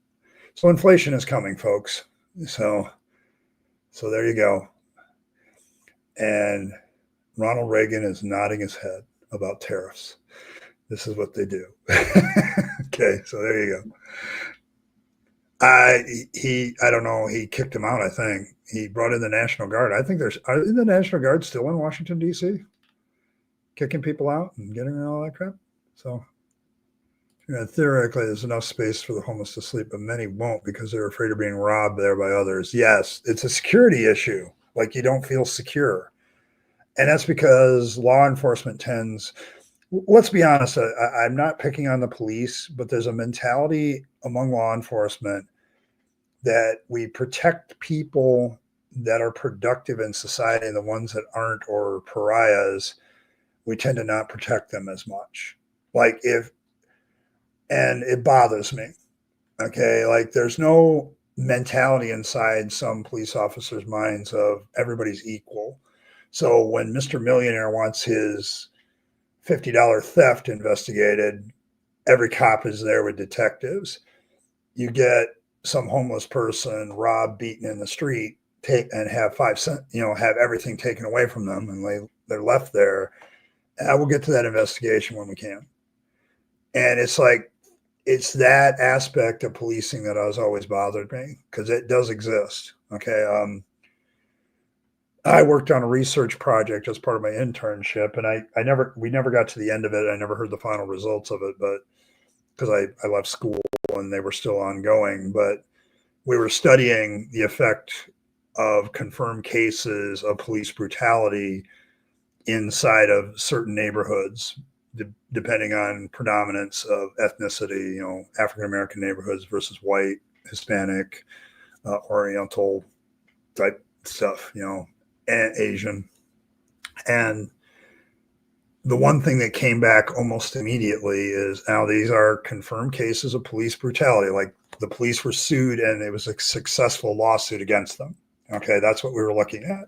So inflation is coming, folks. So there you go. And Ronald Reagan is nodding his head about tariffs. This is what they do. Okay, so there you go. I don't know. He kicked him out. I think he brought in the National Guard. I think are the National Guard still in Washington D.C. kicking people out and getting all that crap. So theoretically, there's enough space for the homeless to sleep, but many won't because they're afraid of being robbed there by others. Yes, it's a security issue. Like you don't feel secure, and that's because law enforcement tends. Let's be honest. I'm not picking on the police, but there's a mentality among law enforcement that we protect people that are productive in society, and the ones that aren't or pariahs, we tend to not protect them as much. Like and it bothers me. Okay, like there's no mentality inside some police officers' minds of everybody's equal. So when Mr. Millionaire wants his $50 theft investigated, every cop is there with detectives. You get some homeless person robbed, beaten in the street, and have 5 cents, have everything taken away from them, and they're left there. I will get to that investigation when we can. And it's like, it's that aspect of policing that has always bothered me because it does exist. Okay. I worked on a research project as part of my internship, and we never got to the end of it. I never heard the final results of it, but because I left school and they were still ongoing, but we were studying the effect of confirmed cases of police brutality inside of certain neighborhoods, depending on predominance of ethnicity, African American neighborhoods versus white, Hispanic, Oriental type stuff, and Asian. And the one thing that came back almost immediately is now these are confirmed cases of police brutality. Like the police were sued and it was a successful lawsuit against them. Okay, that's what we were looking at.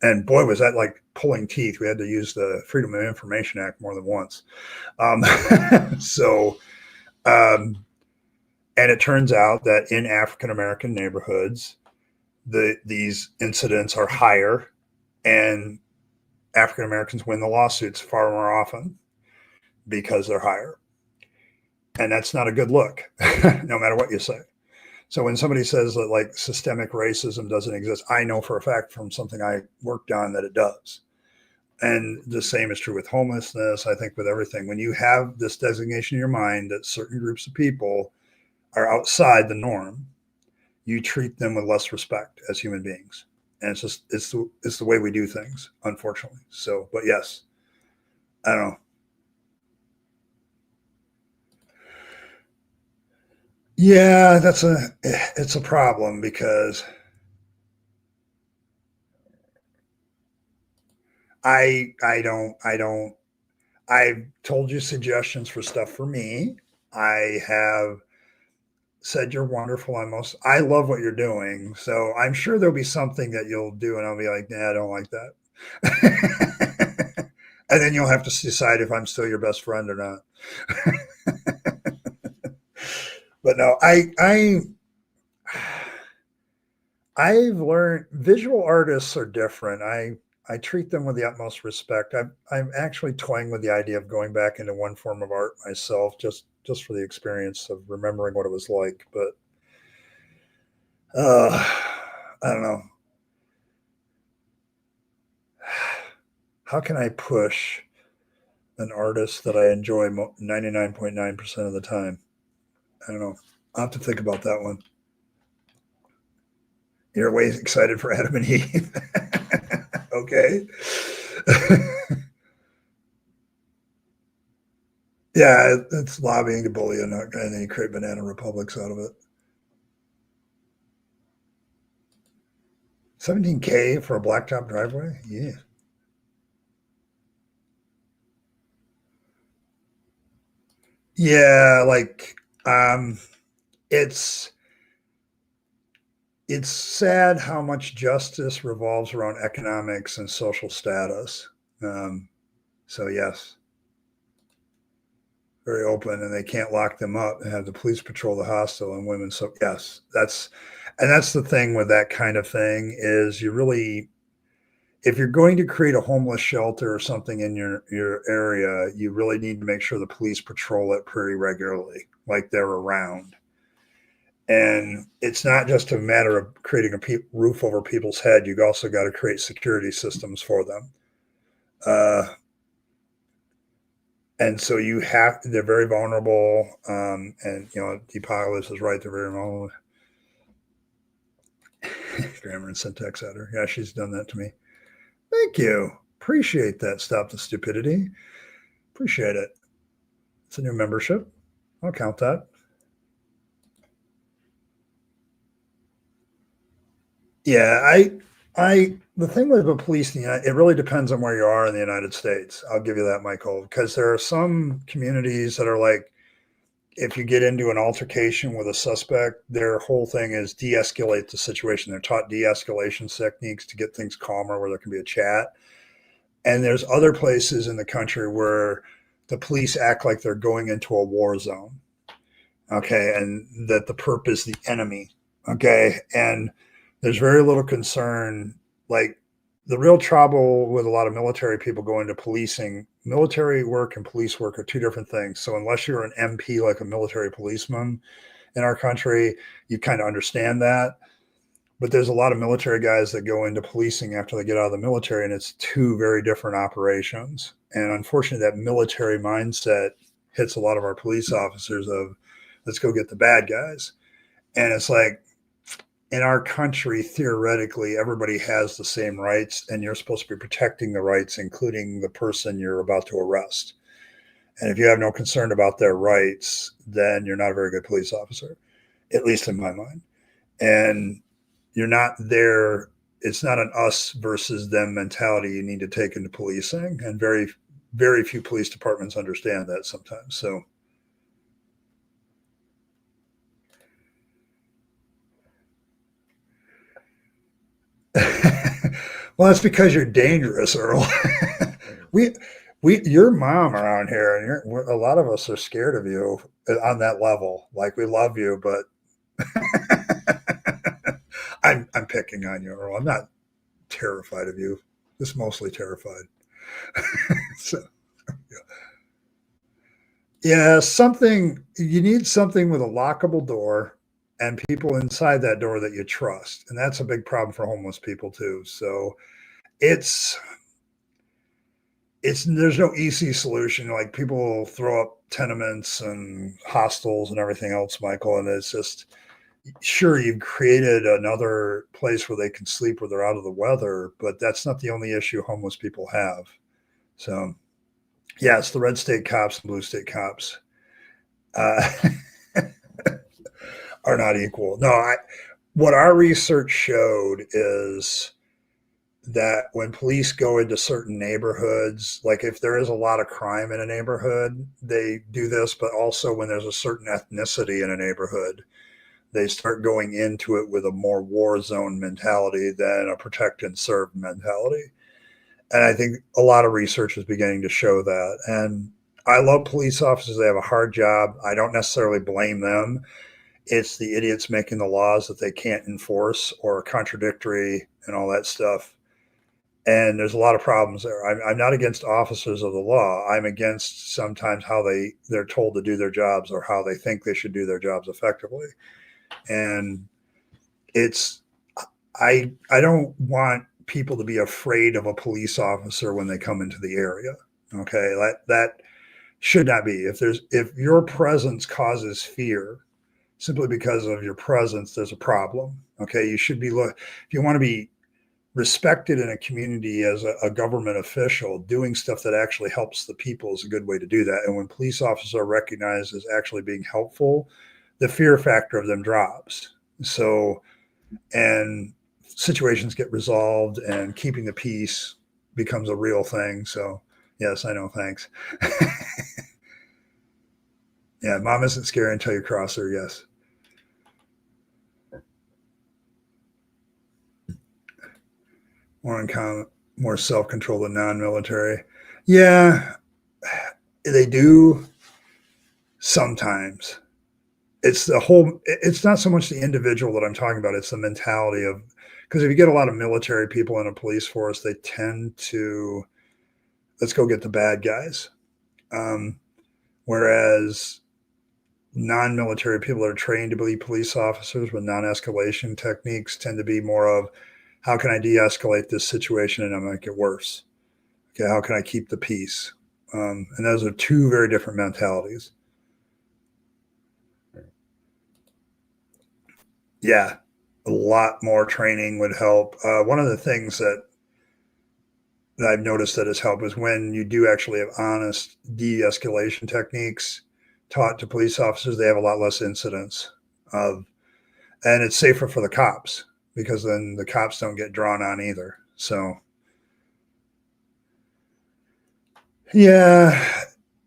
And boy, was that like pulling teeth. We had to use the Freedom of Information Act more than once. And it turns out that in African American neighborhoods, these incidents are higher, and African Americans win the lawsuits far more often because they're higher. And that's not a good look, no matter what you say. So when somebody says that like systemic racism doesn't exist, I know for a fact from something I worked on that it does. And the same is true with homelessness. I think with everything, when you have this designation in your mind that certain groups of people are outside the norm, you treat them with less respect as human beings. And it's the way we do things, unfortunately. So, but yes, I don't know. Yeah, it's a problem because I've told you suggestions for stuff for me. I have said you're wonderful. I love what you're doing. So I'm sure there'll be something that you'll do and I'll be like, nah, I don't like that. And then you'll have to decide if I'm still your best friend or not. But no, I've learned visual artists are different. I treat them with the utmost respect. I'm actually toying with the idea of going back into one form of art myself, just for the experience of remembering what it was like. But I don't know. How can I push an artist that I enjoy 99.9% of the time? I don't know. I'll have to think about that one. You're way excited for Adam and Eve. Okay. Yeah, it's lobbying to bully and then you create banana republics out of it. 17K for a blacktop driveway? Yeah. Yeah, like it's it's sad how much justice revolves around economics and social status. So yes, very open, and they can't lock them up and have the police patrol the hostel and women. So yes, that's the thing with that kind of thing is if you're going to create a homeless shelter or something in your area, you really need to make sure the police patrol it pretty regularly, like they're around. And it's not just a matter of creating a roof over people's head. You also got to create security systems for them. And so they're very vulnerable. And, Depilis is right. They're very vulnerable. Grammar and syntax editor. Yeah, she's done that to me. Thank you. Appreciate that. Stop the stupidity. Appreciate it. It's a new membership. I'll count that. Yeah, the thing with the police, it really depends on where you are in the United States. I'll give you that, Michael, because there are some communities that are like, if you get into an altercation with a suspect, their whole thing is de-escalate the situation. They're taught de-escalation techniques to get things calmer, where there can be a chat. And there's other places in the country where the police act like they're going into a war zone. Okay, and that the perp is the enemy. Okay, and there's very little concern. Like, the real trouble with a lot of military people going to policing, military work and police work are two different things. So unless you're an MP, like a military policeman in our country, you kind of understand that. But there's a lot of military guys that go into policing after they get out of the military, and it's two very different operations. And unfortunately, that military mindset hits a lot of our police officers of, let's go get the bad guys. And it's like, in our country, theoretically, everybody has the same rights, and you're supposed to be protecting the rights, including the person you're about to arrest. And if you have no concern about their rights, then you're not a very good police officer, at least in my mind. And you're not there. It's not an us versus them mentality you need to take into policing. And very, very few police departments understand that sometimes. So, well, that's because you're dangerous, Earl. Your mom around here, and a lot of us are scared of you on that level. Like, we love you, but I'm picking on you, Earl. I'm not terrified of you. Just mostly terrified. So, yeah, you need something with a lockable door and people inside that door that you trust. And that's a big problem for homeless people too. So there's no easy solution. Like, people throw up tenements and hostels and everything else, Michael. And it's just, sure, you've created another place where they can sleep where they're out of the weather, but that's not the only issue homeless people have. So, yeah, it's the red state cops and blue state cops are not equal. No, what our research showed is that when police go into certain neighborhoods, like if there is a lot of crime in a neighborhood, they do this, but also when there's a certain ethnicity in a neighborhood, they start going into it with a more war zone mentality than a protect and serve mentality. And I think a lot of research is beginning to show that. And I love police officers. They have a hard job. I don't necessarily blame them. It's the idiots making the laws that they can't enforce or are contradictory and all that stuff. And there's a lot of problems there. I'm not against officers of the law. I'm against sometimes how they're told to do their jobs or how they think they should do their jobs effectively. And I don't want people to be afraid of a police officer when they come into the area. Okay, that should not be. If your presence causes fear simply because of your presence, there's a problem. Okay, you should be if you want to be respected in a community as a government official, doing stuff that actually helps the people is a good way to do that. And when police officers are recognized as actually being helpful, the fear factor of them drops. So, and situations get resolved and keeping the peace becomes a real thing. So, yes, I know. Thanks. Yeah, mom isn't scary until you cross her. Yes. More self-control than non-military. Yeah, they do sometimes. It's not so much the individual that I'm talking about. It's the mentality of, because if you get a lot of military people in a police force, they tend to, let's go get the bad guys. Whereas non-military people that are trained to be police officers with non-escalation techniques tend to be more of, how can I de-escalate this situation and not make it worse? Okay, how can I keep the peace? And those are two very different mentalities. Yeah, a lot more training would help. One of the things that I've noticed that has helped is when you do actually have honest de-escalation techniques taught to police officers, they have a lot less incidents of, and it's safer for the cops because then the cops don't get drawn on either. So, yeah,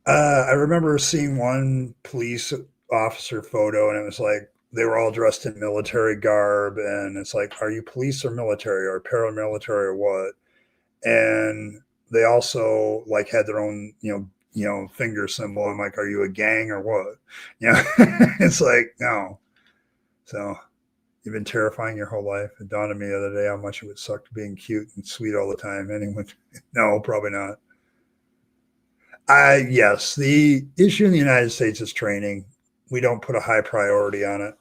I remember seeing one police officer photo, and it was like they were all dressed in military garb, and it's like, are you police or military or paramilitary or what? And they also like had their own, finger symbol. I'm like, are you a gang or what? Yeah, it's like, no. So you've been terrifying your whole life. It dawned on me the other day how much it would suck to being cute and sweet all the time. Anyone? No, probably not. Yes, the issue in the United States is training. We don't put a high priority on it.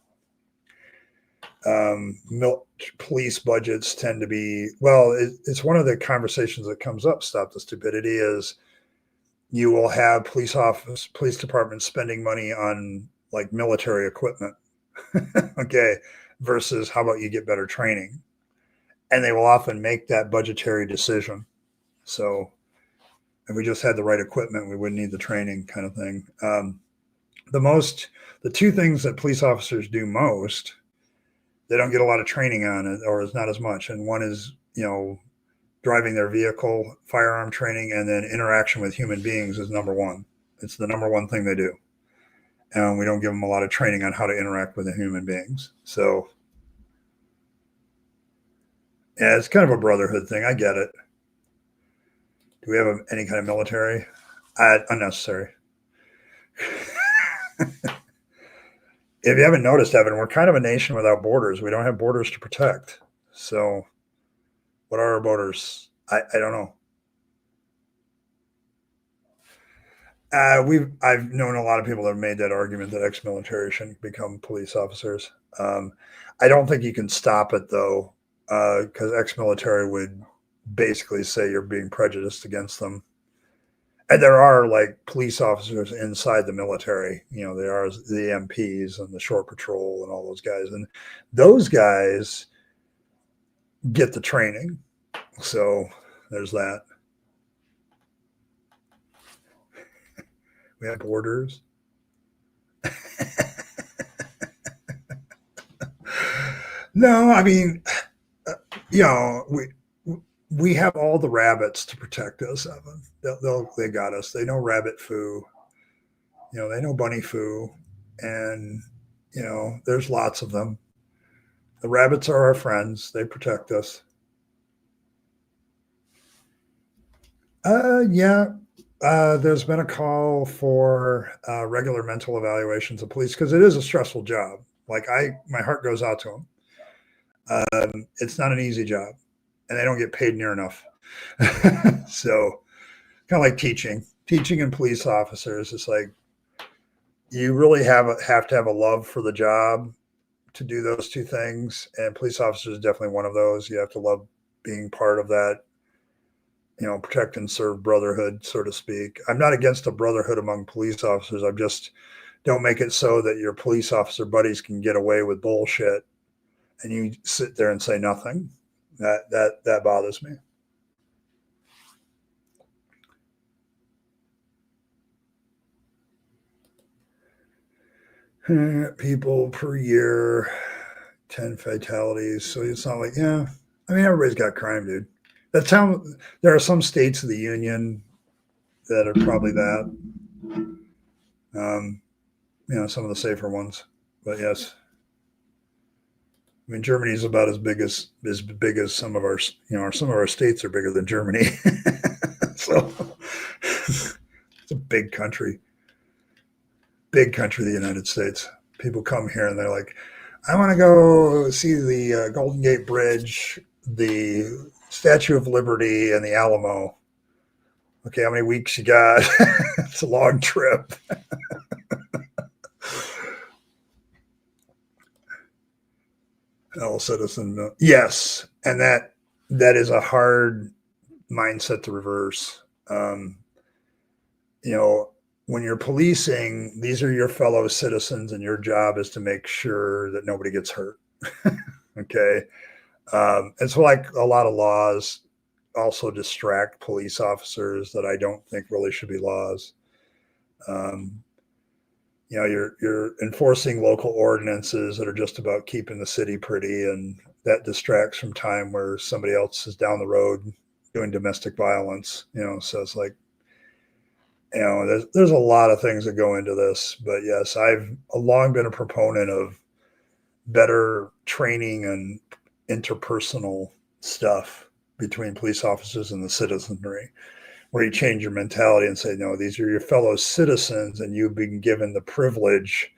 Police budgets tend to be, well, it's one of the conversations that comes up, stop the stupidity, is you will have police departments spending money on like military equipment. Okay, versus how about you get better training? And they will often make that budgetary decision. So if we just had the right equipment, we wouldn't need the training, kind of thing. The two things that police officers do most, they don't get a lot of training on it, or it's not as much. And one is, driving their vehicle, firearm training, and then interaction with human beings is number one. It's the number one thing they do. And we don't give them a lot of training on how to interact with the human beings. So, yeah, it's kind of a brotherhood thing. I get it. Do we have any kind of military? Unnecessary. If you haven't noticed, Evan, we're kind of a nation without borders. We don't have borders to protect. So what are our borders? I don't know. I've known a lot of people that have made that argument that ex-military shouldn't become police officers. I don't think you can stop it though, because ex-military would basically say you're being prejudiced against them. And there are like police officers inside the military. There are the MPs and the short patrol and all those guys, and those guys get the training. So there's that. We have borders. No, I mean, we have all the rabbits to protect us, Evan. They got us. They know rabbit foo. They know bunny foo, and there's lots of them. The rabbits are our friends. They protect us. Yeah. There's been a call for regular mental evaluations of police because it is a stressful job. Like my heart goes out to them. It's not an easy job, and they don't get paid near enough. So, kind of like teaching and police officers. It's like you really have to have a love for the job to do those two things, and police officers is definitely one of those. You have to love being part of that. Protect and serve brotherhood, so to speak. I'm not against a brotherhood among police officers. I just don't make it so that your police officer buddies can get away with bullshit and you sit there and say nothing. That bothers me. People per year, 10 fatalities. So it's not like, yeah. I mean, everybody's got crime, dude. That's how there are some states of the union that are probably that. Some of the safer ones. But yes. I mean, Germany is about as big as some of our, some of our states are bigger than Germany. So it's a big country, the United States. People come here and they're like, I want to go see the Golden Gate Bridge, the Statue of Liberty, and the Alamo. Okay, how many weeks you got? It's a long trip. All citizen, yes, and that is a hard mindset to reverse. You know, when you're policing, these are your fellow citizens, and your job is to make sure that nobody gets hurt. Okay, it's like a lot of laws also distract police officers that I don't think really should be laws. Um, you know, you're enforcing local ordinances that are just about keeping the city pretty, and that distracts from time where somebody else is down the road doing domestic violence. You know, so it's like, you know, there's a lot of things that go into this, but yes, I've long been a proponent of better training and interpersonal stuff between police officers and the citizenry, where you change your mentality and say, no, these are your fellow citizens, and you've been given the privilege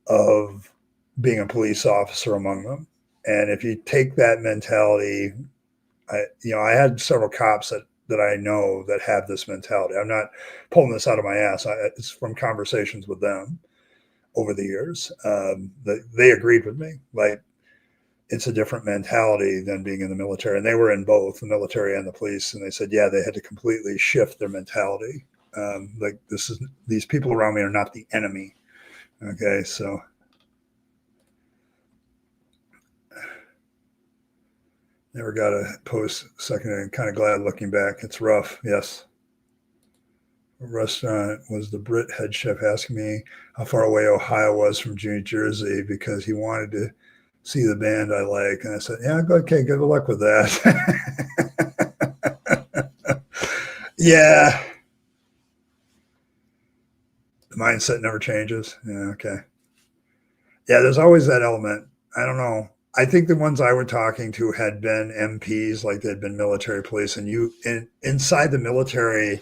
of being a police officer among them. And if you take that mentality, I had several cops that I know that have this mentality. I'm not pulling this out of my ass. It's from conversations with them over the years. They agreed with me. Like, it's a different mentality than being in the military. And they were in both the military and the police. And they said, yeah, they had to completely shift their mentality. Like, these people around me are not the enemy. Okay. So never got a post second. I'm kind of glad looking back. It's rough. Yes. A restaurant was the Brit head chef asking me how far away Ohio was from New Jersey because he wanted to see the band I like. And I said, yeah, okay, good luck with that. Yeah. The mindset never changes. Yeah, okay. Yeah, there's always that element. I don't know. I think the ones I were talking to had been MPs, like they'd been military police, and inside the military,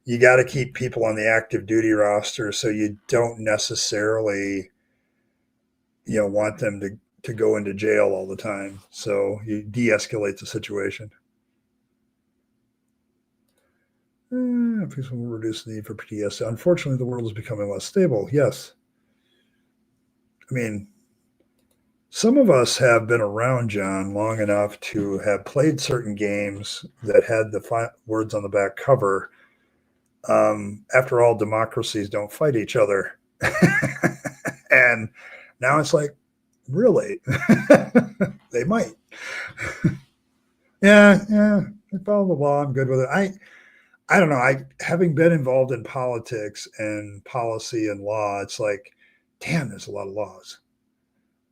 you got to keep people on the active duty roster, so you don't necessarily, want them to go into jail all the time. So you de-escalate the situation. People will reduce the need for PTSD. Unfortunately, the world is becoming less stable. Yes. I mean, some of us have been around, John, long enough to have played certain games that had the words on the back cover. After all, democracies don't fight each other. And now it's like, really? They might. Yeah. I follow the law. I'm good with it. I don't know. Having been involved in politics and policy and law, it's like, damn, there's a lot of laws.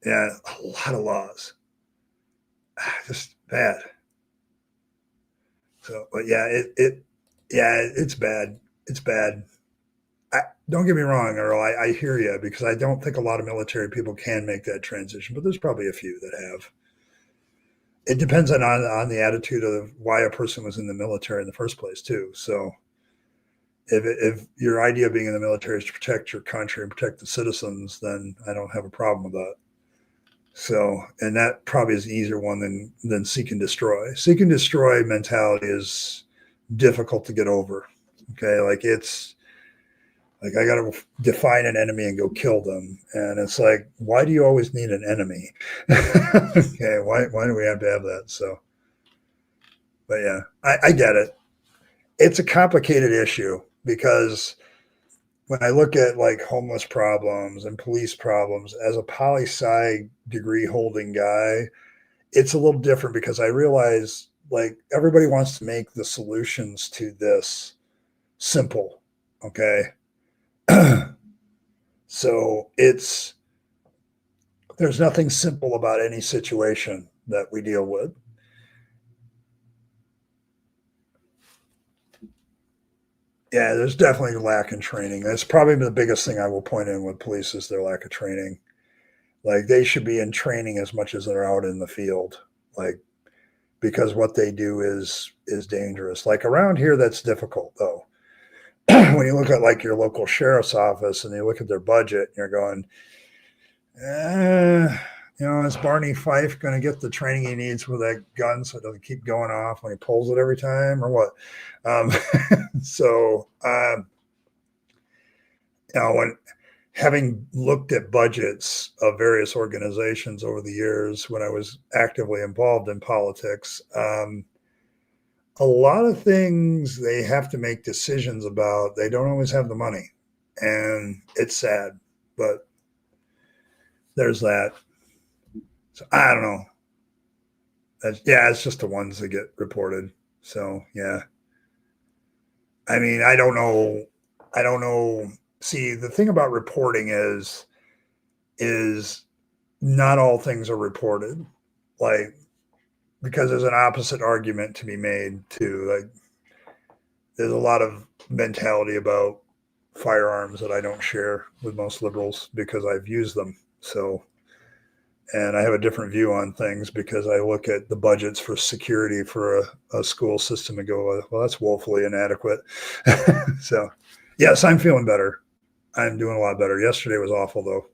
Yeah, a lot of laws. Just bad. So, but yeah, it's bad. It's bad. Don't get me wrong, Earl. I hear you, because I don't think a lot of military people can make that transition, but there's probably a few that have. It depends on the attitude of why a person was in the military in the first place, too. So if your idea of being in the military is to protect your country and protect the citizens, then I don't have a problem with that. So, and that probably is an easier one than seek and destroy. Seek and destroy mentality is difficult to get over. Okay, like it's like I got to define an enemy and go kill them, and it's like, why do you always need an enemy? Okay, why do we have to have that? So, but yeah, I get it. It's a complicated issue, because when I look at like homeless problems and police problems as a poli-sci degree holding guy, it's a little different, because I realize like everybody wants to make the solutions to this simple. Okay. So there's nothing simple about any situation that we deal with. Yeah, there's definitely a lack in training. That's probably the biggest thing I will point in with police, is their lack of training. Like, they should be in training as much as they're out in the field. Like, because what they do is dangerous. Like around here, that's difficult though. When you look at like your local sheriff's office and you look at their budget, and you're going, Is Barney Fife going to get the training he needs with that gun so it doesn't keep going off when he pulls it every time, or what? Um, so, when having looked at budgets of various organizations over the years when I was actively involved in politics, a lot of things they have to make decisions about, they don't always have the money. And it's sad, but there's that. So I don't know. It's just the ones that get reported. So yeah. I mean, I don't know. I don't know. See, the thing about reporting is not all things are reported. Like, because there's an opposite argument to be made too. Like, there's a lot of mentality about firearms that I don't share with most liberals because I've used them. So, and I have a different view on things because I look at the budgets for security for a school system and go, well, that's woefully inadequate. So, yes, I'm feeling better. I'm doing a lot better. Yesterday was awful, though.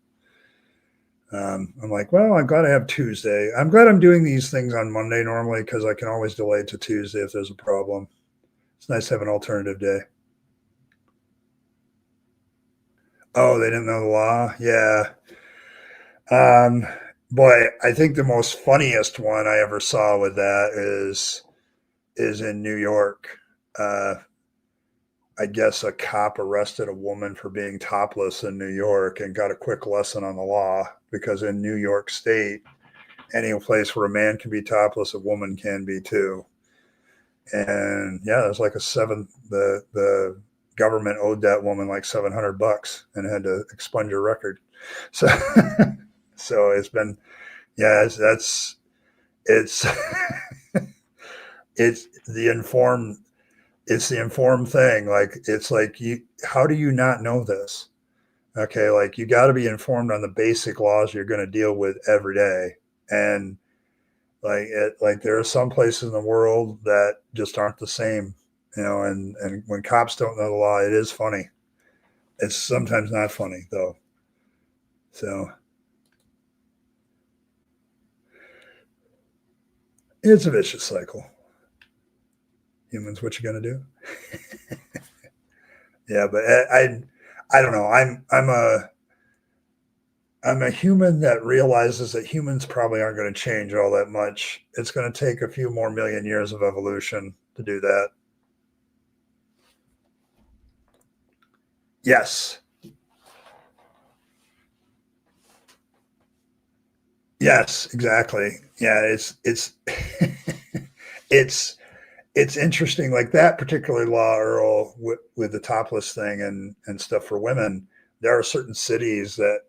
I'm like, well, I'm glad I have Tuesday. I'm glad I'm doing these things on Monday normally because I can always delay to Tuesday if there's a problem. It's nice to have an alternative day. Oh, they didn't know the law? Yeah. Um, Boy, I think the most funniest one I ever saw with that is in New York. Uh, I guess a cop arrested a woman for being topless in New York and got a quick lesson on the law because in New York State, any place where a man can be topless, a woman can be too. And yeah, there's like the government owed that woman like $700 and had to expunge her record. So so it's been that's it's it's the informed it's the informed thing. Like, it's like, how do you not know this? Okay, like, you got to be informed on the basic laws you're going to deal with every day. And like there are some places in the world that just aren't the same, and when cops don't know the law, it is funny. It's sometimes not funny though. So it's a vicious cycle. Humans, what you gonna do? Yeah, but I don't know. I'm a human that realizes that humans probably aren't going to change all that much. It's going to take a few more million years of evolution to do that. Yes. Yes, exactly. Yeah, it's it's it's interesting. Like that particular law, Earl, with the topless thing and stuff for women. There are certain cities that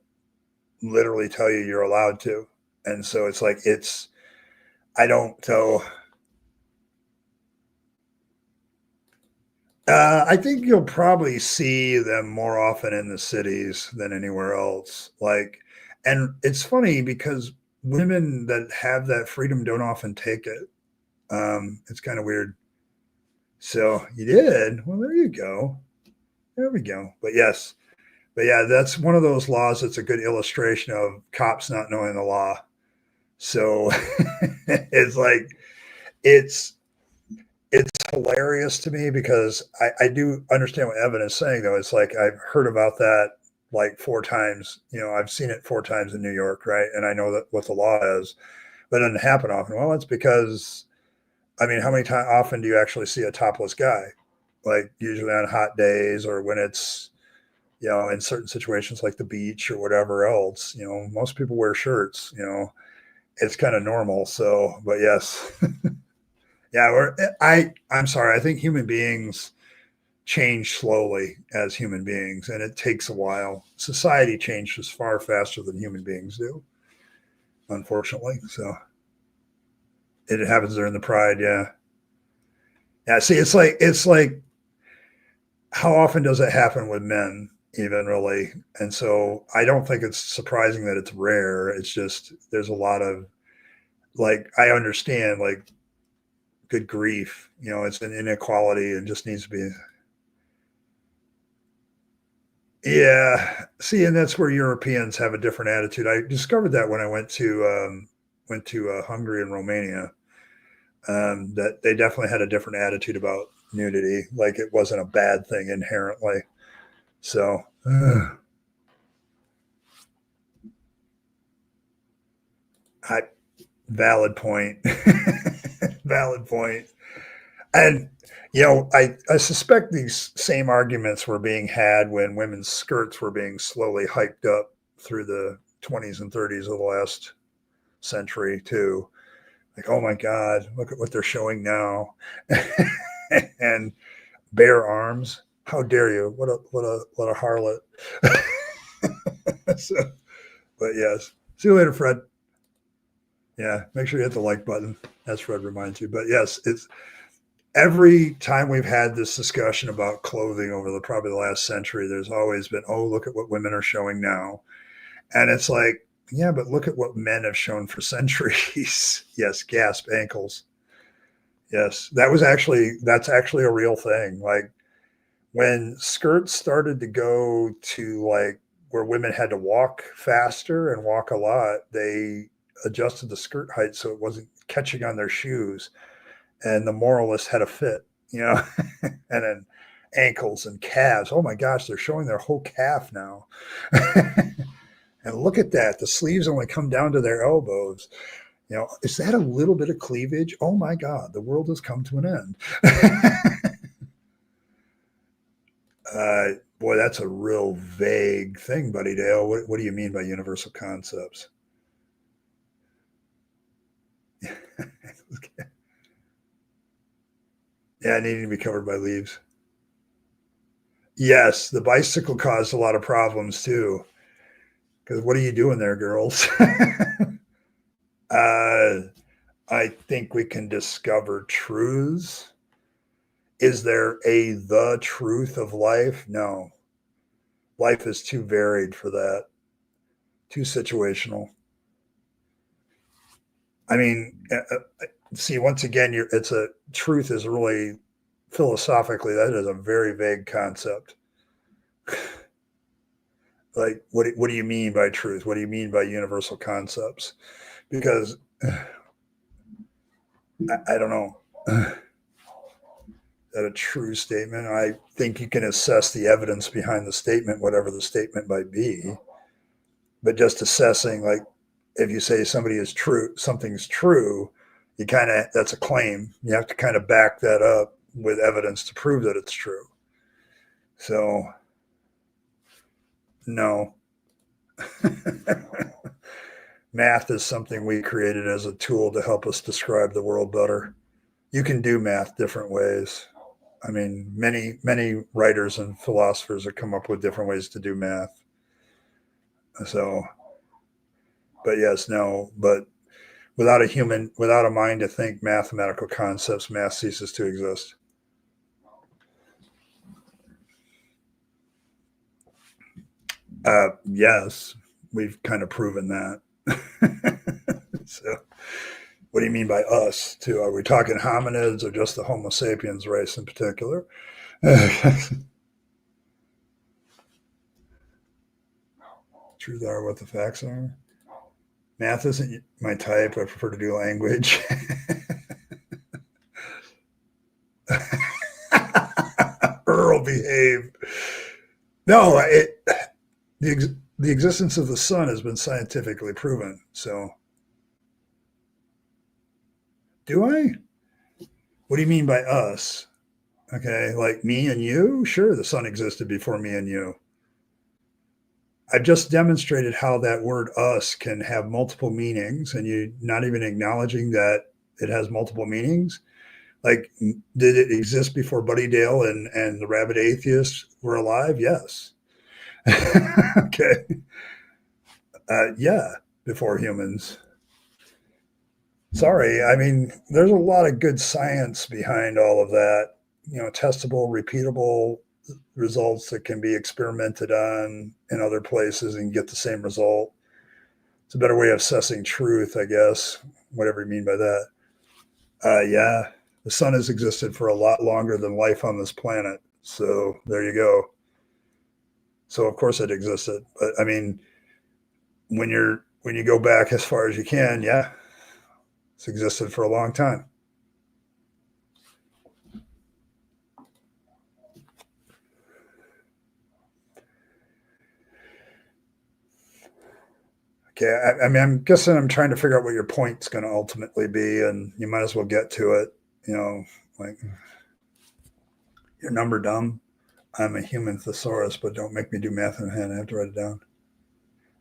literally tell you you're allowed to, and so it's like I don't know. I think you'll probably see them more often in the cities than anywhere else. Like, and it's funny because women that have that freedom don't often take it. It's kind of weird. So you did. Well, there you go. There we go. But yes, but yeah, that's one of those laws that's a good illustration of cops not knowing the law. So it's like it's it's hilarious to me because I do understand what Evan is saying though. It's like I've heard about that like four times. I've seen it four times in New York, right? And I know that what the law is, but it doesn't happen often. Well, it's because I mean, how many times often do you actually see a topless guy? Like usually on hot days or when it's in certain situations like the beach or whatever else. Most people wear shirts. It's kind of normal. So, but yes. Yeah, I'm sorry. I think human beings change slowly as human beings, and it takes a while. Society changes far faster than human beings do, unfortunately. So it happens during the pride. Yeah, yeah. See, it's like how often does it happen with men, even really? And so I don't think it's surprising that it's rare. It's just there's a lot of like I understand like good grief. It's an inequality and just needs to be. Yeah. See, and that's where Europeans have a different attitude. I discovered that when I went to Hungary and Romania. That they definitely had a different attitude about nudity. Like it wasn't a bad thing inherently. So, I valid point. Valid point. And I suspect these same arguments were being had when women's skirts were being slowly hiked up through the 20s and 30s of the last century too. Like, oh my God, look at what they're showing now, and bare arms. How dare you? What a harlot. So, but yes. See you later, Fred. Yeah, make sure you hit the like button, as Fred reminds you. But yes, it's every time we've had this discussion about clothing over the probably the last century, there's always been, oh, look at what women are showing now. And it's like, yeah, but look at what men have shown for centuries. Yes, gasp, ankles. Yes, that's actually a real thing. Like when skirts started to go to like where women had to walk faster and walk a lot, they adjusted the skirt height so it wasn't catching on their shoes. And the moralists had a fit, you know, and then ankles and calves. Oh my gosh, they're showing their whole calf now. And look at that. The sleeves only come down to their elbows. Is that a little bit of cleavage? Oh my God, the world has come to an end. Boy, that's a real vague thing, Buddy Dale. What do you mean by universal concepts? Okay. Yeah, needing to be covered by leaves. Yes, the bicycle caused a lot of problems too. Because what are you doing there, girls? uh, I think we can discover truths. Is there the truth of life? No. Life is too varied for that, too situational. I mean, see, once again, it's a truth is really philosophically, that is a very vague concept. Like, what do you mean by truth? What do you mean by universal concepts? Because I don't know. That a true statement? I think you can assess the evidence behind the statement, whatever the statement might be. But just assessing, like, if you say something's true, you kind of that's a claim. You have to kind of back that up with evidence to prove that it's true. So, no. Math is something we created as a tool to help us describe the world better. You can do math different ways. I mean, many writers and philosophers have come up with different ways to do math. So, but yes, no, but without a mind to think mathematical concepts, math ceases to exist. Yes, we've kind of proven that. So, what do you mean by us, too? Are we talking hominids or just the Homo sapiens race in particular? Truth are what the facts are. Math isn't my type. I prefer to do language. Earl, behave. No, the existence of the sun has been scientifically proven. So, do I? What do you mean by us? Okay, like me and you? Sure, the sun existed before me and you. I've just demonstrated how that word us can have multiple meanings, and you're not even acknowledging that it has multiple meanings. Like, did it exist before Buddy Dale and the Rabyd Atheist were alive? Yes. Okay. Yeah, before humans. Sorry. I mean, there's a lot of good science behind all of that. Testable, repeatable results that can be experimented on in other places and get the same result. It's a better way of assessing truth, I guess, whatever you mean by that. Yeah, the sun has existed for a lot longer than life on this planet. So there you go. So of course it existed. But I mean, when you go back as far as you can, yeah, it's existed for a long time. Okay, I mean, I'm guessing I'm trying to figure out what your point's going to ultimately be, and you might as well get to it. You know, like, you're number dumb. I'm a human thesaurus, but don't make me do math in hand. I have to write it down.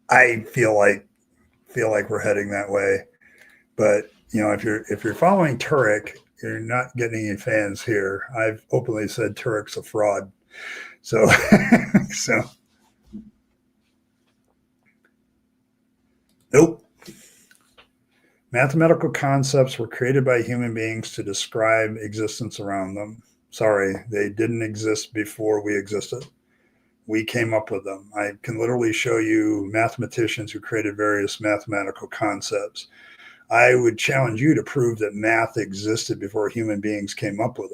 I feel like we're heading that way, but if you're following Turek, you're not getting any fans here. I've openly said Turek's a fraud. So, so nope. Mathematical concepts were created by human beings to describe existence around them. Sorry, they didn't exist before we existed. We came up with them. I can literally show you mathematicians who created various mathematical concepts. I would challenge you to prove that math existed before human beings came up with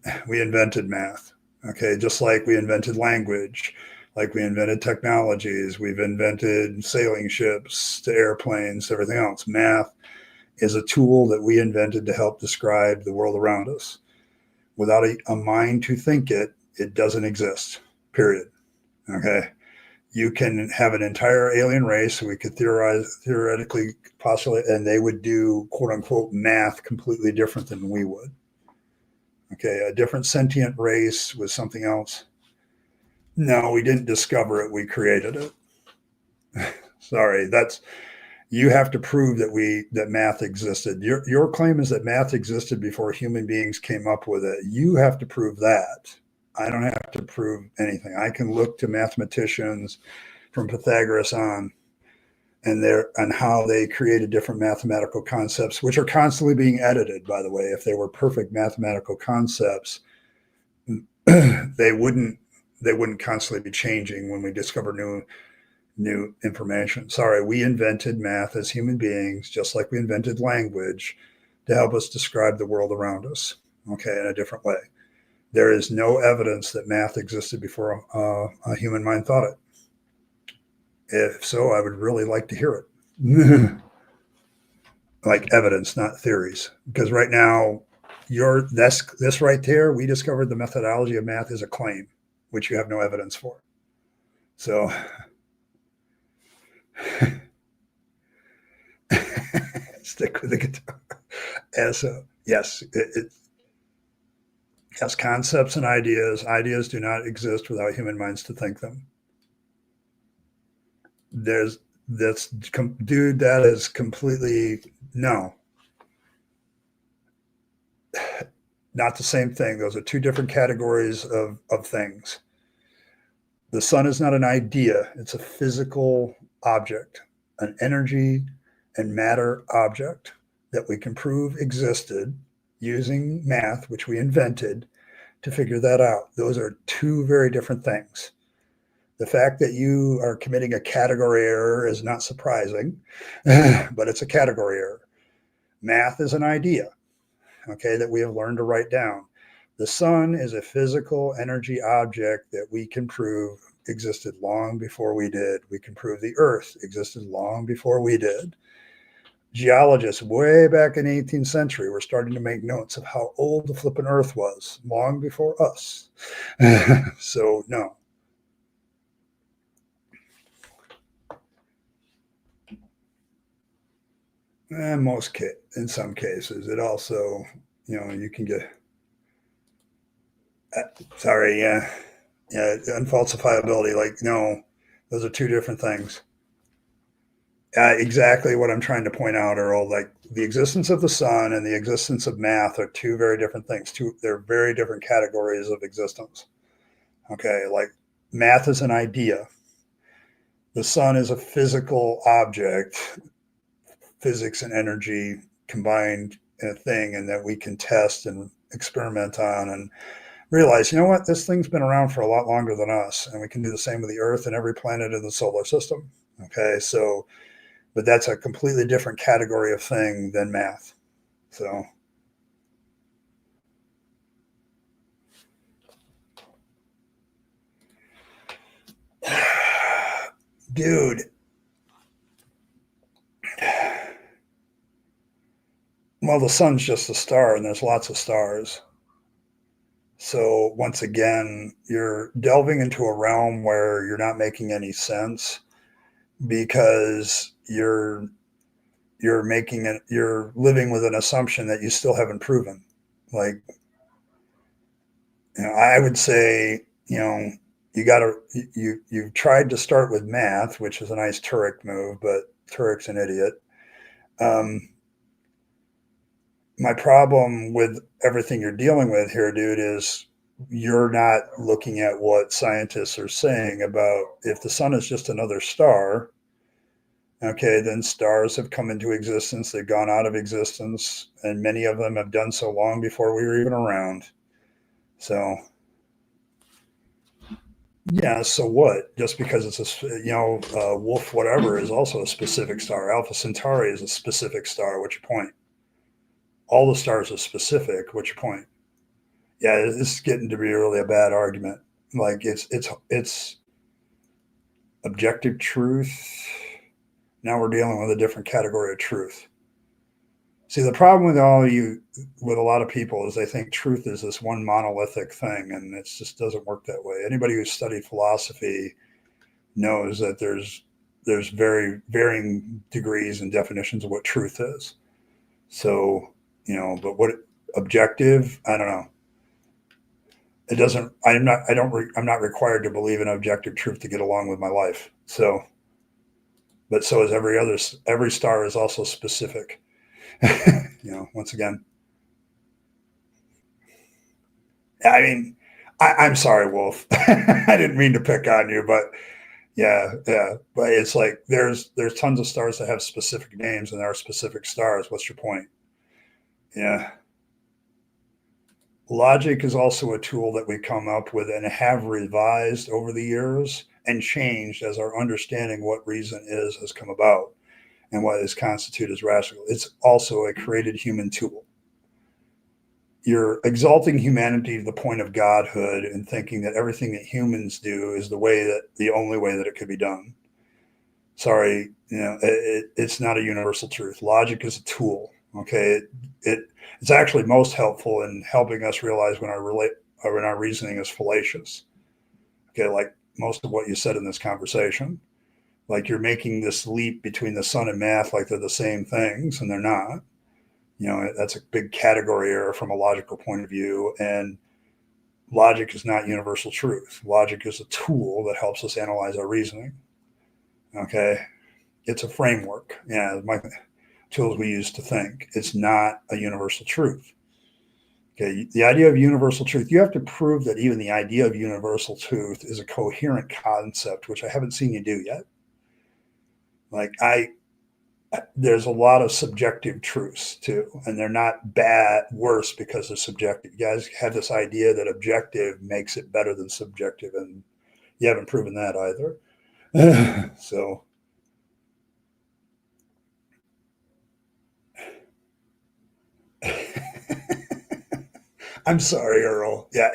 it. We invented math, okay, just like we invented language, like we invented technologies, we've invented sailing ships to airplanes, everything else. Math is a tool that we invented to help describe the world around us. Without a mind to think it, it doesn't exist, period. Okay. You can have an entire alien race, so we could theoretically postulate, and they would do quote unquote math completely different than we would. Okay. A different sentient race was something else. No, we didn't discover it. We created it. Sorry. You have to prove that math existed. Your claim is that math existed before human beings came up with it. You have to prove that. I don't have to prove anything. I can look to mathematicians from Pythagoras on and how they created different mathematical concepts, which are constantly being edited, by the way. If they were perfect mathematical concepts, they wouldn't constantly be changing when we discover new information. Sorry, we invented math as human beings, just like we invented language to help us describe the world around us, okay, in a different way. There is no evidence that math existed before a human mind thought it. If so, I would really like to hear it. Like evidence, not theories. Because right now, this right there, we discovered the methodology of math is a claim, which you have no evidence for. So stick with the guitar. And so, yes, yes, concepts and ideas. Ideas do not exist without human minds to think them. Dude, that is completely no, not the same thing. Those are two different categories of things. The sun is not an idea, it's a physical object, an energy and matter object that we can prove existed using math, which we invented to figure that out. Those are two very different things. The fact that you are committing a category error is not surprising, but it's a category error. Math is an idea, okay, that we have learned to write down. The sun is a physical energy object that we can prove existed long before we did. We can prove the earth existed long before we did. Geologists way back in the 18th century were starting to make notes of how old the flippin' earth was long before us. So no. In some cases, it also, you can get, sorry, yeah, unfalsifiability. Like, no, those are two different things. Exactly what I'm trying to point out, Earl. Like the existence of the sun and the existence of math are two very different things. They're very different categories of existence. Okay, like math is an idea. The sun is a physical object, physics and energy combined in a thing, and that we can test and experiment on and realize, you know what, this thing's been around for a lot longer than us, and we can do the same with the Earth and every planet in the solar system. Okay, so, but that's a completely different category of thing than math. So, Dude, well, the sun's just a star, and there's lots of stars. So once again, you're delving into a realm where you're not making any sense because you're living with an assumption that you still haven't proven. Like, I would say, you've tried to start with math, which is a nice Turek move, but Turek's an idiot. My problem with everything you're dealing with here, dude, is you're not looking at what scientists are saying about if the sun is just another star. Okay, then stars have come into existence, they've gone out of existence, and many of them have done so long before we were even around. So, yeah, so what? Just because it's Wolf whatever is also a specific star. Alpha Centauri is a specific star. What's your point? All the stars are specific. What's your point? Yeah, this is getting to be really a bad argument. Like it's objective truth. Now we're dealing with a different category of truth. See, the problem with a lot of people is they think truth is this one monolithic thing, and it just doesn't work that way. Anybody who's studied philosophy knows that there's very varying degrees and definitions of what truth is. So, but what objective? I don't know. It doesn't. I'm not. I don't. I'm not required to believe in objective truth to get along with my life. So, but so is every other. Every star is also specific. Once again. I mean, I'm sorry, Wolf. I didn't mean to pick on you, but yeah. But it's like there's tons of stars that have specific names, and there are specific stars. What's your point? Yeah. Logic is also a tool that we come up with and have revised over the years and changed as our understanding what reason is has come about and what is constituted as rational. It's also a created human tool. You're exalting humanity to the point of godhood and thinking that everything that humans do is the only way that it could be done. Sorry, it's not a universal truth. Logic is a tool. Okay, it's actually most helpful in helping us realize when our reasoning is fallacious. Okay, like most of what you said in this conversation, like you're making this leap between the sun and math like they're the same things, and they're not. That's a big category error from a logical point of view, and logic is not universal truth. Logic is a tool that helps us analyze our reasoning. Okay, it's a framework. Yeah, my tools we use to think. It's not a universal truth. Okay, the idea of universal truth, you have to prove that even the idea of universal truth is a coherent concept, which I haven't seen you do yet. Like there's a lot of subjective truths too, and they're not worse because they're subjective. You guys have this idea that objective makes it better than subjective, and you haven't proven that either. So I'm sorry, Earl. Yeah,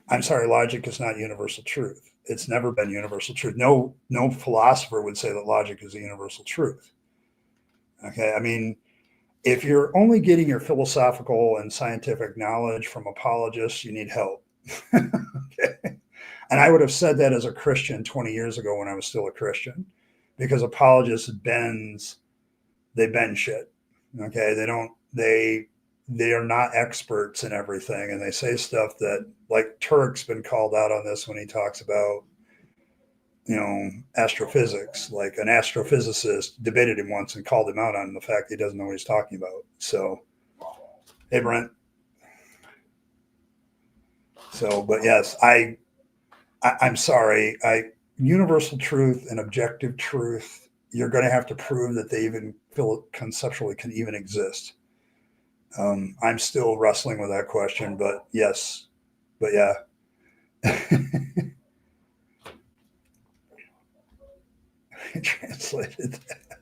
I'm sorry. Logic is not universal truth. It's never been universal truth. No philosopher would say that logic is a universal truth. Okay, I mean, if you're only getting your philosophical and scientific knowledge from apologists, you need help. Okay, and I would have said that as a Christian 20 years ago when I was still a Christian, because apologists bend shit. Okay, they are not experts in everything, and they say stuff that, like, Turek's been called out on this when he talks about astrophysics. Like, an astrophysicist debated him once and called him out on the fact he doesn't know what he's talking about. So, hey, Brent. So, but yes, I'm sorry. Universal truth and objective truth, you're going to have to prove that they even conceptually can even exist. I'm still wrestling with that question, but yes, but yeah. Translated that.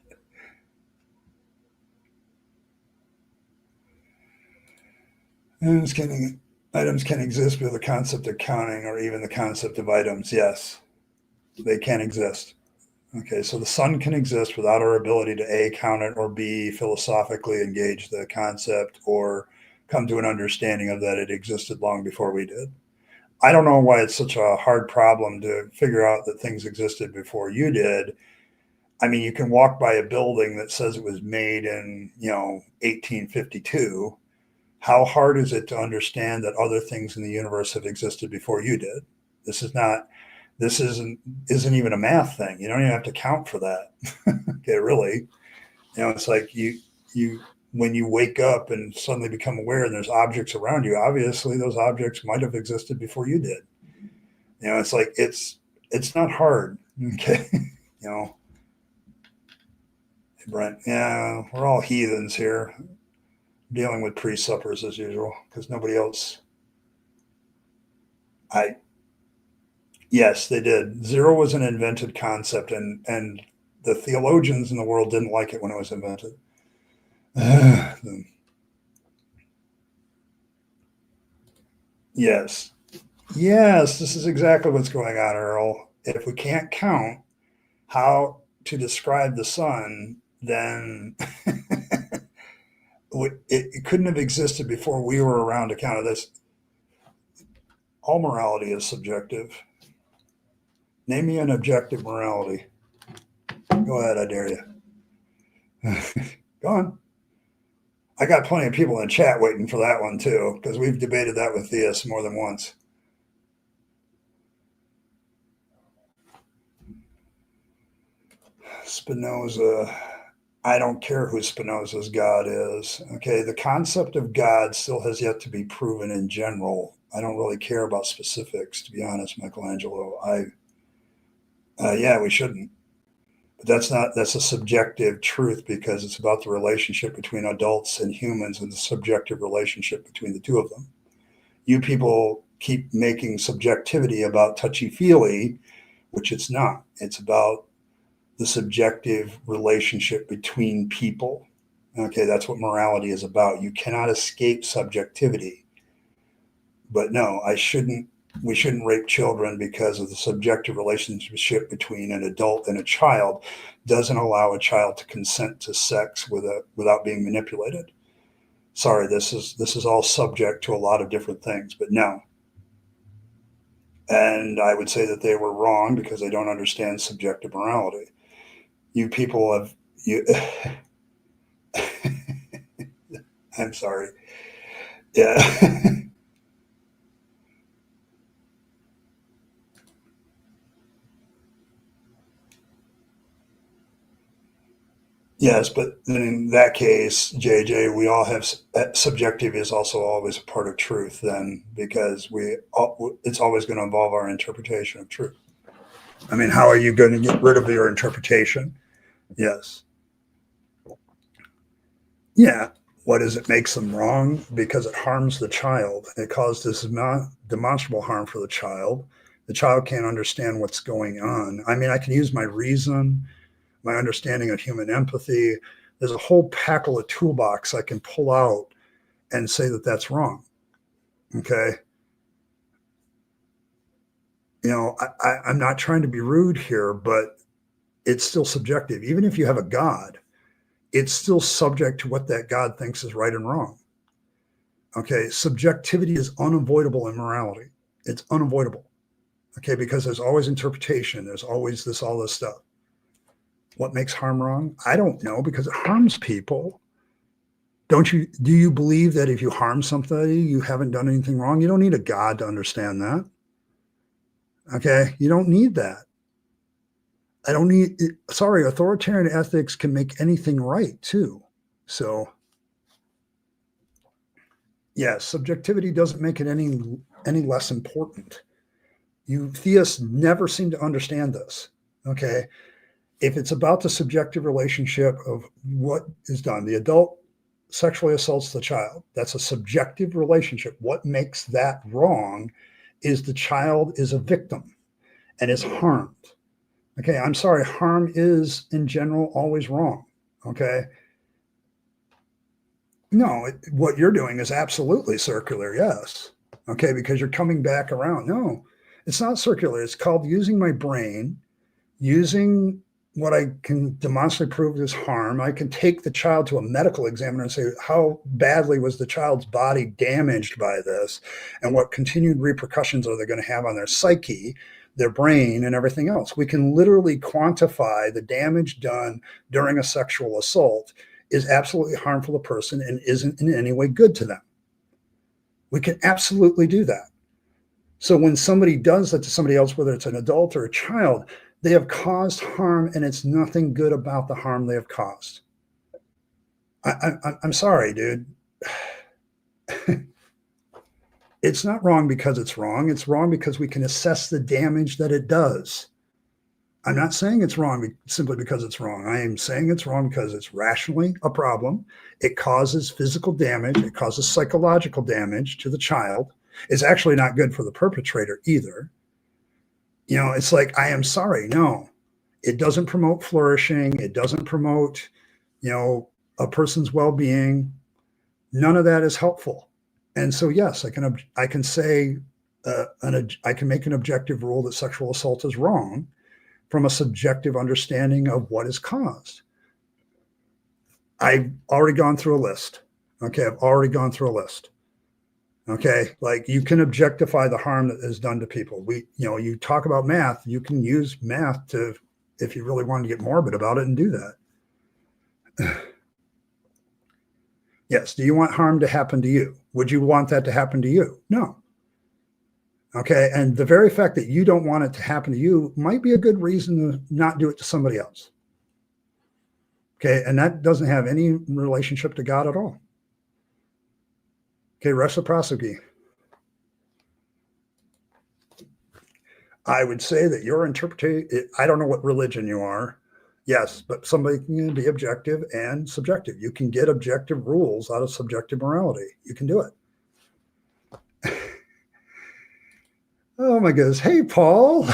Items can exist with the concept of counting or even the concept of items. Yes, they can exist. Okay, so the sun can exist without our ability to A, count it, or B, philosophically engage the concept or come to an understanding of that it existed long before we did. I don't know why it's such a hard problem to figure out that things existed before you did. I mean, you can walk by a building that says it was made in, 1852. How hard is it to understand that other things in the universe have existed before you did? This is not this isn't even a math thing. You don't even have to count for that. Okay, really. It's like you when you wake up and suddenly become aware and there's objects around you, obviously those objects might have existed before you did. It's like it's not hard. Okay. you know, Brent, yeah, we're all heathens here, dealing with pre-suppers as usual, because nobody else. I Yes, they did. Zero was an invented concept, and the theologians in the world didn't like it when it was invented. Yes, yes, this is exactly what's going on, Earl. If we can't count how to describe the sun, then it couldn't have existed before we were around to count this. All morality is subjective. Name me an objective morality. Go ahead, I dare you. Go on. I got plenty of people in chat waiting for that one too, because we've debated that with theists more than once. Spinoza. I don't care who Spinoza's God is. Okay, the concept of God still has yet to be proven in general. I don't really care about specifics, to be honest, Michelangelo. Yeah, we shouldn't. But that's a subjective truth because it's about the relationship between adults and humans and the subjective relationship between the two of them. You people keep making subjectivity about touchy-feely, which it's not. It's about the subjective relationship between people. Okay, that's what morality is about. You cannot escape subjectivity. But no, we shouldn't rape children because of the subjective relationship between an adult and a child doesn't allow a child to consent to sex without being manipulated. Sorry, this is all subject to a lot of different things, but no. And I would say that they were wrong because they don't understand subjective morality. You people have you. I'm sorry. Yeah. Yes, but then in that case, JJ, we all have subjective is also always a part of truth. Then because it's always going to involve our interpretation of truth. I mean, how are you going to get rid of your interpretation? Yes. Yeah. What is it makes them wrong? Because it harms the child. It causes demonstrable harm for the child. The child can't understand what's going on. I mean, I can use my reason, my understanding of human empathy. There's a whole packle of toolbox I can pull out and say that that's wrong. Okay. I'm not trying to be rude here, but it's still subjective. Even if you have a God, it's still subject to what that God thinks is right and wrong. Okay. Subjectivity is unavoidable in morality. It's unavoidable. Okay. Because there's always interpretation. There's always all this stuff. What makes harm wrong? I don't know, because it harms people. Do you believe that if you harm somebody, you haven't done anything wrong? You don't need a God to understand that. Okay. You don't need that. Sorry, authoritarian ethics can make anything right too. So yeah, subjectivity doesn't make it any less important. You theists never seem to understand this. Okay. If it's about the subjective relationship of what is done, the adult sexually assaults the child. That's a subjective relationship. What makes that wrong is the child is a victim and is harmed. Okay, I'm sorry, harm is in general always wrong. Okay. No, what you're doing is absolutely circular, yes. Okay, because you're coming back around. No, it's not circular. It's called using my brain, using what I can demonstrably prove is harm. I can take the child to a medical examiner and say, how badly was the child's body damaged by this? And what continued repercussions are they going to have on their psyche, their brain, and everything else? We can literally quantify the damage done during a sexual assault is absolutely harmful to a person and isn't in any way good to them. We can absolutely do that. So when somebody does that to somebody else, whether it's an adult or a child, they have caused harm, and it's nothing good about the harm they have caused. I'm sorry, dude. It's not wrong because it's wrong. It's wrong because we can assess the damage that it does. I'm not saying it's wrong simply because it's wrong. I am saying it's wrong because it's rationally a problem. It causes physical damage. It causes psychological damage to the child. It's actually not good for the perpetrator either. You know, it's like, I am sorry. No, it doesn't promote flourishing. It doesn't promote, you know, a person's well-being. None of that is helpful. And so, yes, I can say, I can make an objective rule that sexual assault is wrong from a subjective understanding of what is caused. I've already gone through a list. Okay, I've already gone through a list. Okay, like, you can objectify the harm that is done to people. You talk about math, you can use math to, if you really want to get morbid about it, and do that. Yes, do you want harm to happen to you? Would you want that to happen to you? No. Okay, and the very fact that you don't want it to happen to you might be a good reason to not do it to somebody else. Okay, and that doesn't have any relationship to God at all. Okay, reciprocity. I would say that your interpretation, I don't know what religion you are. Yes, but somebody can be objective and subjective. You can get objective rules out of subjective morality. You can do it. Oh my goodness. Hey, Paul.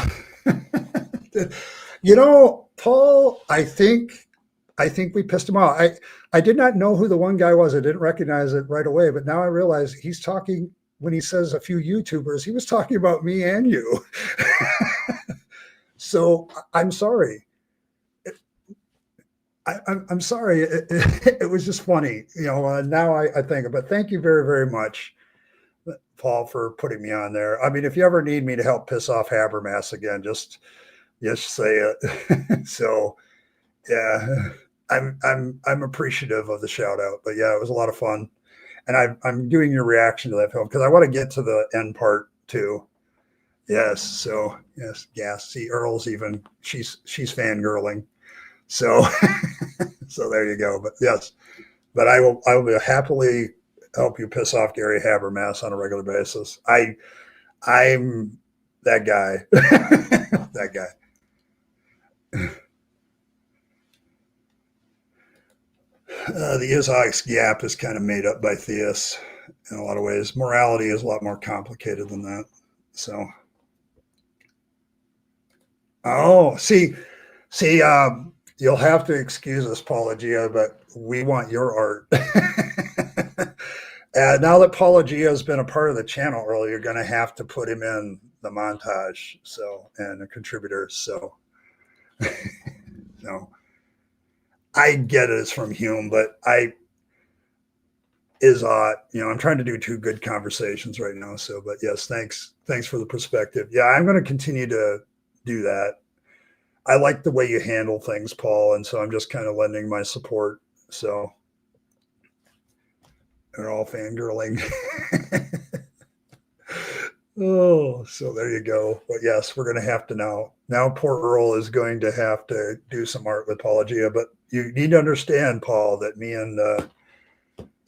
You know, Paul, I think we pissed him off. I did not know who the one guy was. I didn't recognize it right away, but now I realize he's talking, when he says a few YouTubers, he was talking about me and you. So I'm sorry. I'm sorry. It was just funny, you know. Now I think, but thank you very, very much, Paul, for putting me on there. I mean, if you ever need me to help piss off Habermas again, just say it. So yeah, I'm appreciative of the shout out. But yeah, it was a lot of fun, and I'm doing your reaction to that film because I want to get to the end part too. Yes. So yes, gas. See, Earl's even she's fangirling. So so there you go. But yes, but I will happily help you piss off Gary Habermas on a regular basis. I'm that guy. That guy. The Isaacs gap is kind of made up by theists in a lot of ways. Morality is a lot more complicated than that. So, oh, see, you'll have to excuse us, Paulogia, but we want your art. And now that Paulogia has been a part of the channel, Earl, you're going to have to put him in the montage. So, and a contributor. So, no. I get it, it's from Hume, but I'm trying to do two good conversations right now. So, but yes, thanks for the perspective. Yeah, I'm going to continue to do that. I like the way you handle things, Paul, and so I'm just kind of lending my support. So they're all fangirling. Oh, so there you go. But yes, we're going to have to now poor Earl is going to have to do some art with Paulogia, but you need to understand, Paul, that me and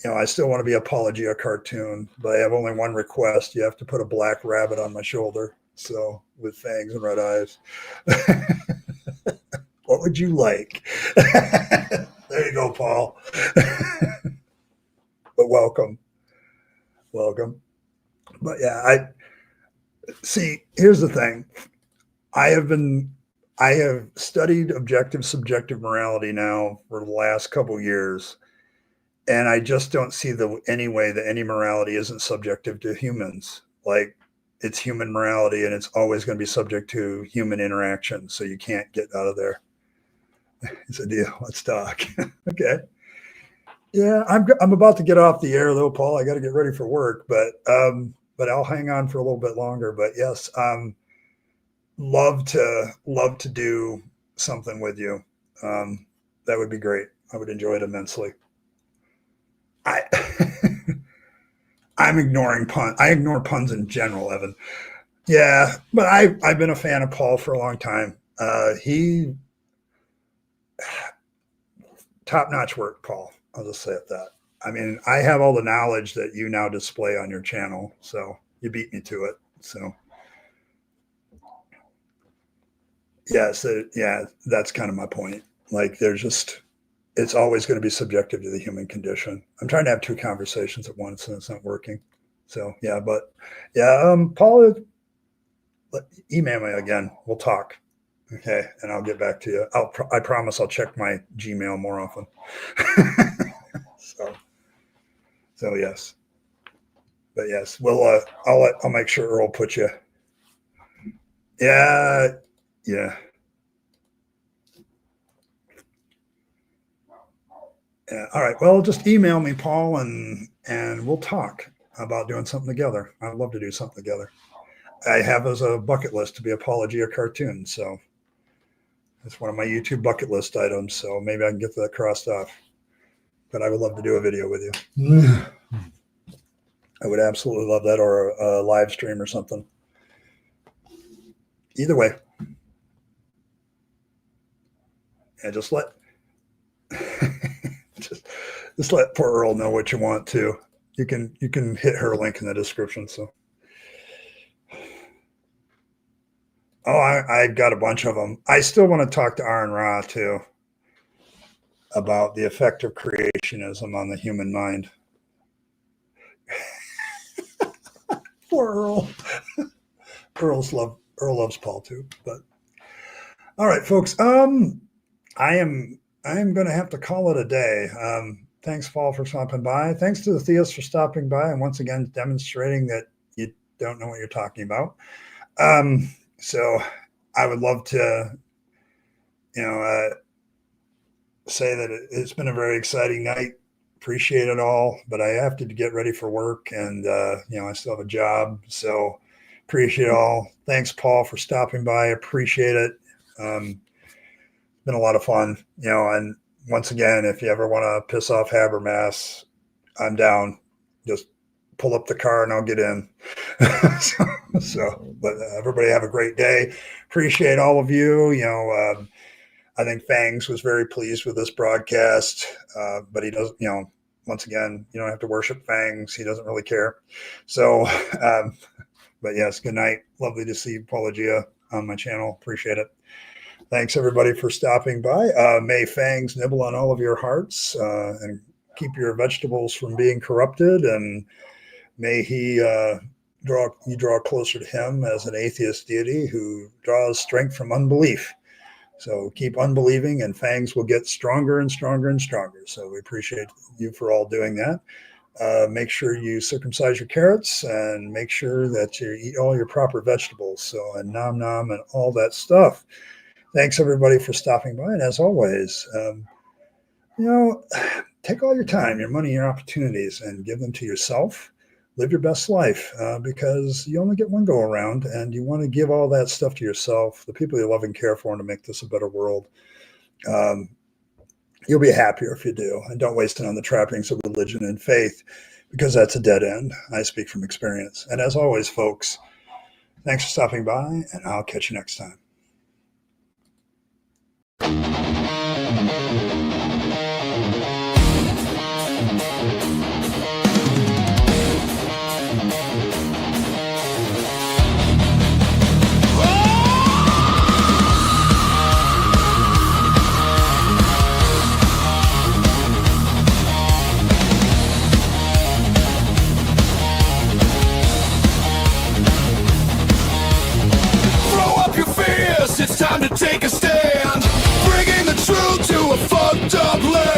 I still want to be a Paulogia cartoon, but I have only one request. You have to put a black rabbit on my shoulder, so with fangs and red eyes. What would you like? There you go, Paul. But welcome. But yeah, see, here's the thing. I have studied objective subjective morality now for the last couple of years, and I just don't see any way that any morality isn't subjective to humans. Like, it's human morality, and it's always going to be subject to human interaction. So you can't get out of there. It's a deal. Let's talk. Okay. Yeah, I'm about to get off the air though, Paul. I got to get ready for work, but I'll hang on for a little bit longer. But yes, love to do something with you. That would be great. I would enjoy it immensely. I I'm ignoring puns. I ignore puns in general, Evan. Yeah, but I've been a fan of Paul for a long time. He top notch work, Paul. I'll just say it that. I mean, I have all the knowledge that you now display on your channel, so you beat me to it. So yes, yeah, that's kind of my point. Like, it's always going to be subjective to the human condition. I'm trying to have two conversations at once, and it's not working. So yeah, but yeah, Paul, email me again. We'll talk. Okay, and I'll get back to you. I promise I'll check my Gmail more often. So yes, but yes, I'll make sure Earl puts you. Yeah. Yeah. All right. Well, just email me, Paul, and we'll talk about doing something together. I'd love to do something together. I have as a bucket list to be a Apologia cartoon, so it's one of my YouTube bucket list items. So maybe I can get that crossed off. But I would love to do a video with you. I would absolutely love that, or a live stream or something. Either way. Yeah, just let poor Earl know what you want to. You can hit her link in the description. So, I got a bunch of them. I still want to talk to Aaron Ra too about the effect of creationism on the human mind. Poor Earl. Earl loves Paul too. But all right, folks. I am going to have to call it a day. Thanks, Paul, for stopping by. Thanks to the theists for stopping by and once again demonstrating that you don't know what you're talking about. So I would love to, say that it's been a very exciting night. Appreciate it all, but I have to get ready for work, and I still have a job. So appreciate it all. Thanks, Paul, for stopping by. Appreciate it. Been a lot of fun, and once again, if you ever want to piss off Habermas, I'm down. Just pull up the car and I'll get in. But everybody have a great day. Appreciate all of you. I think Fangs was very pleased with this broadcast, but he doesn't, once again, you don't have to worship Fangs. He doesn't really care. So, but yes, good night. Lovely to see Apologia on my channel. Appreciate it. Thanks, everybody, for stopping by. May Fangs nibble on all of your hearts and keep your vegetables from being corrupted. And may he draw closer to him as an atheist deity who draws strength from unbelief. So keep unbelieving, and Fangs will get stronger and stronger and stronger. So we appreciate you for all doing that. Make sure you circumcise your carrots, and make sure that you eat all your proper vegetables. So, and nom nom and all that stuff. Thanks, everybody, for stopping by. And as always, take all your time, your money, your opportunities, and give them to yourself. Live your best life, because you only get one go around, and you want to give all that stuff to yourself, the people you love and care for, and to make this a better world. You'll be happier if you do. And don't waste it on the trappings of religion and faith, because that's a dead end. I speak from experience. And as always, folks, thanks for stopping by, and I'll catch you next time. It's time to take a stand, bringing the truth to a fucked up land.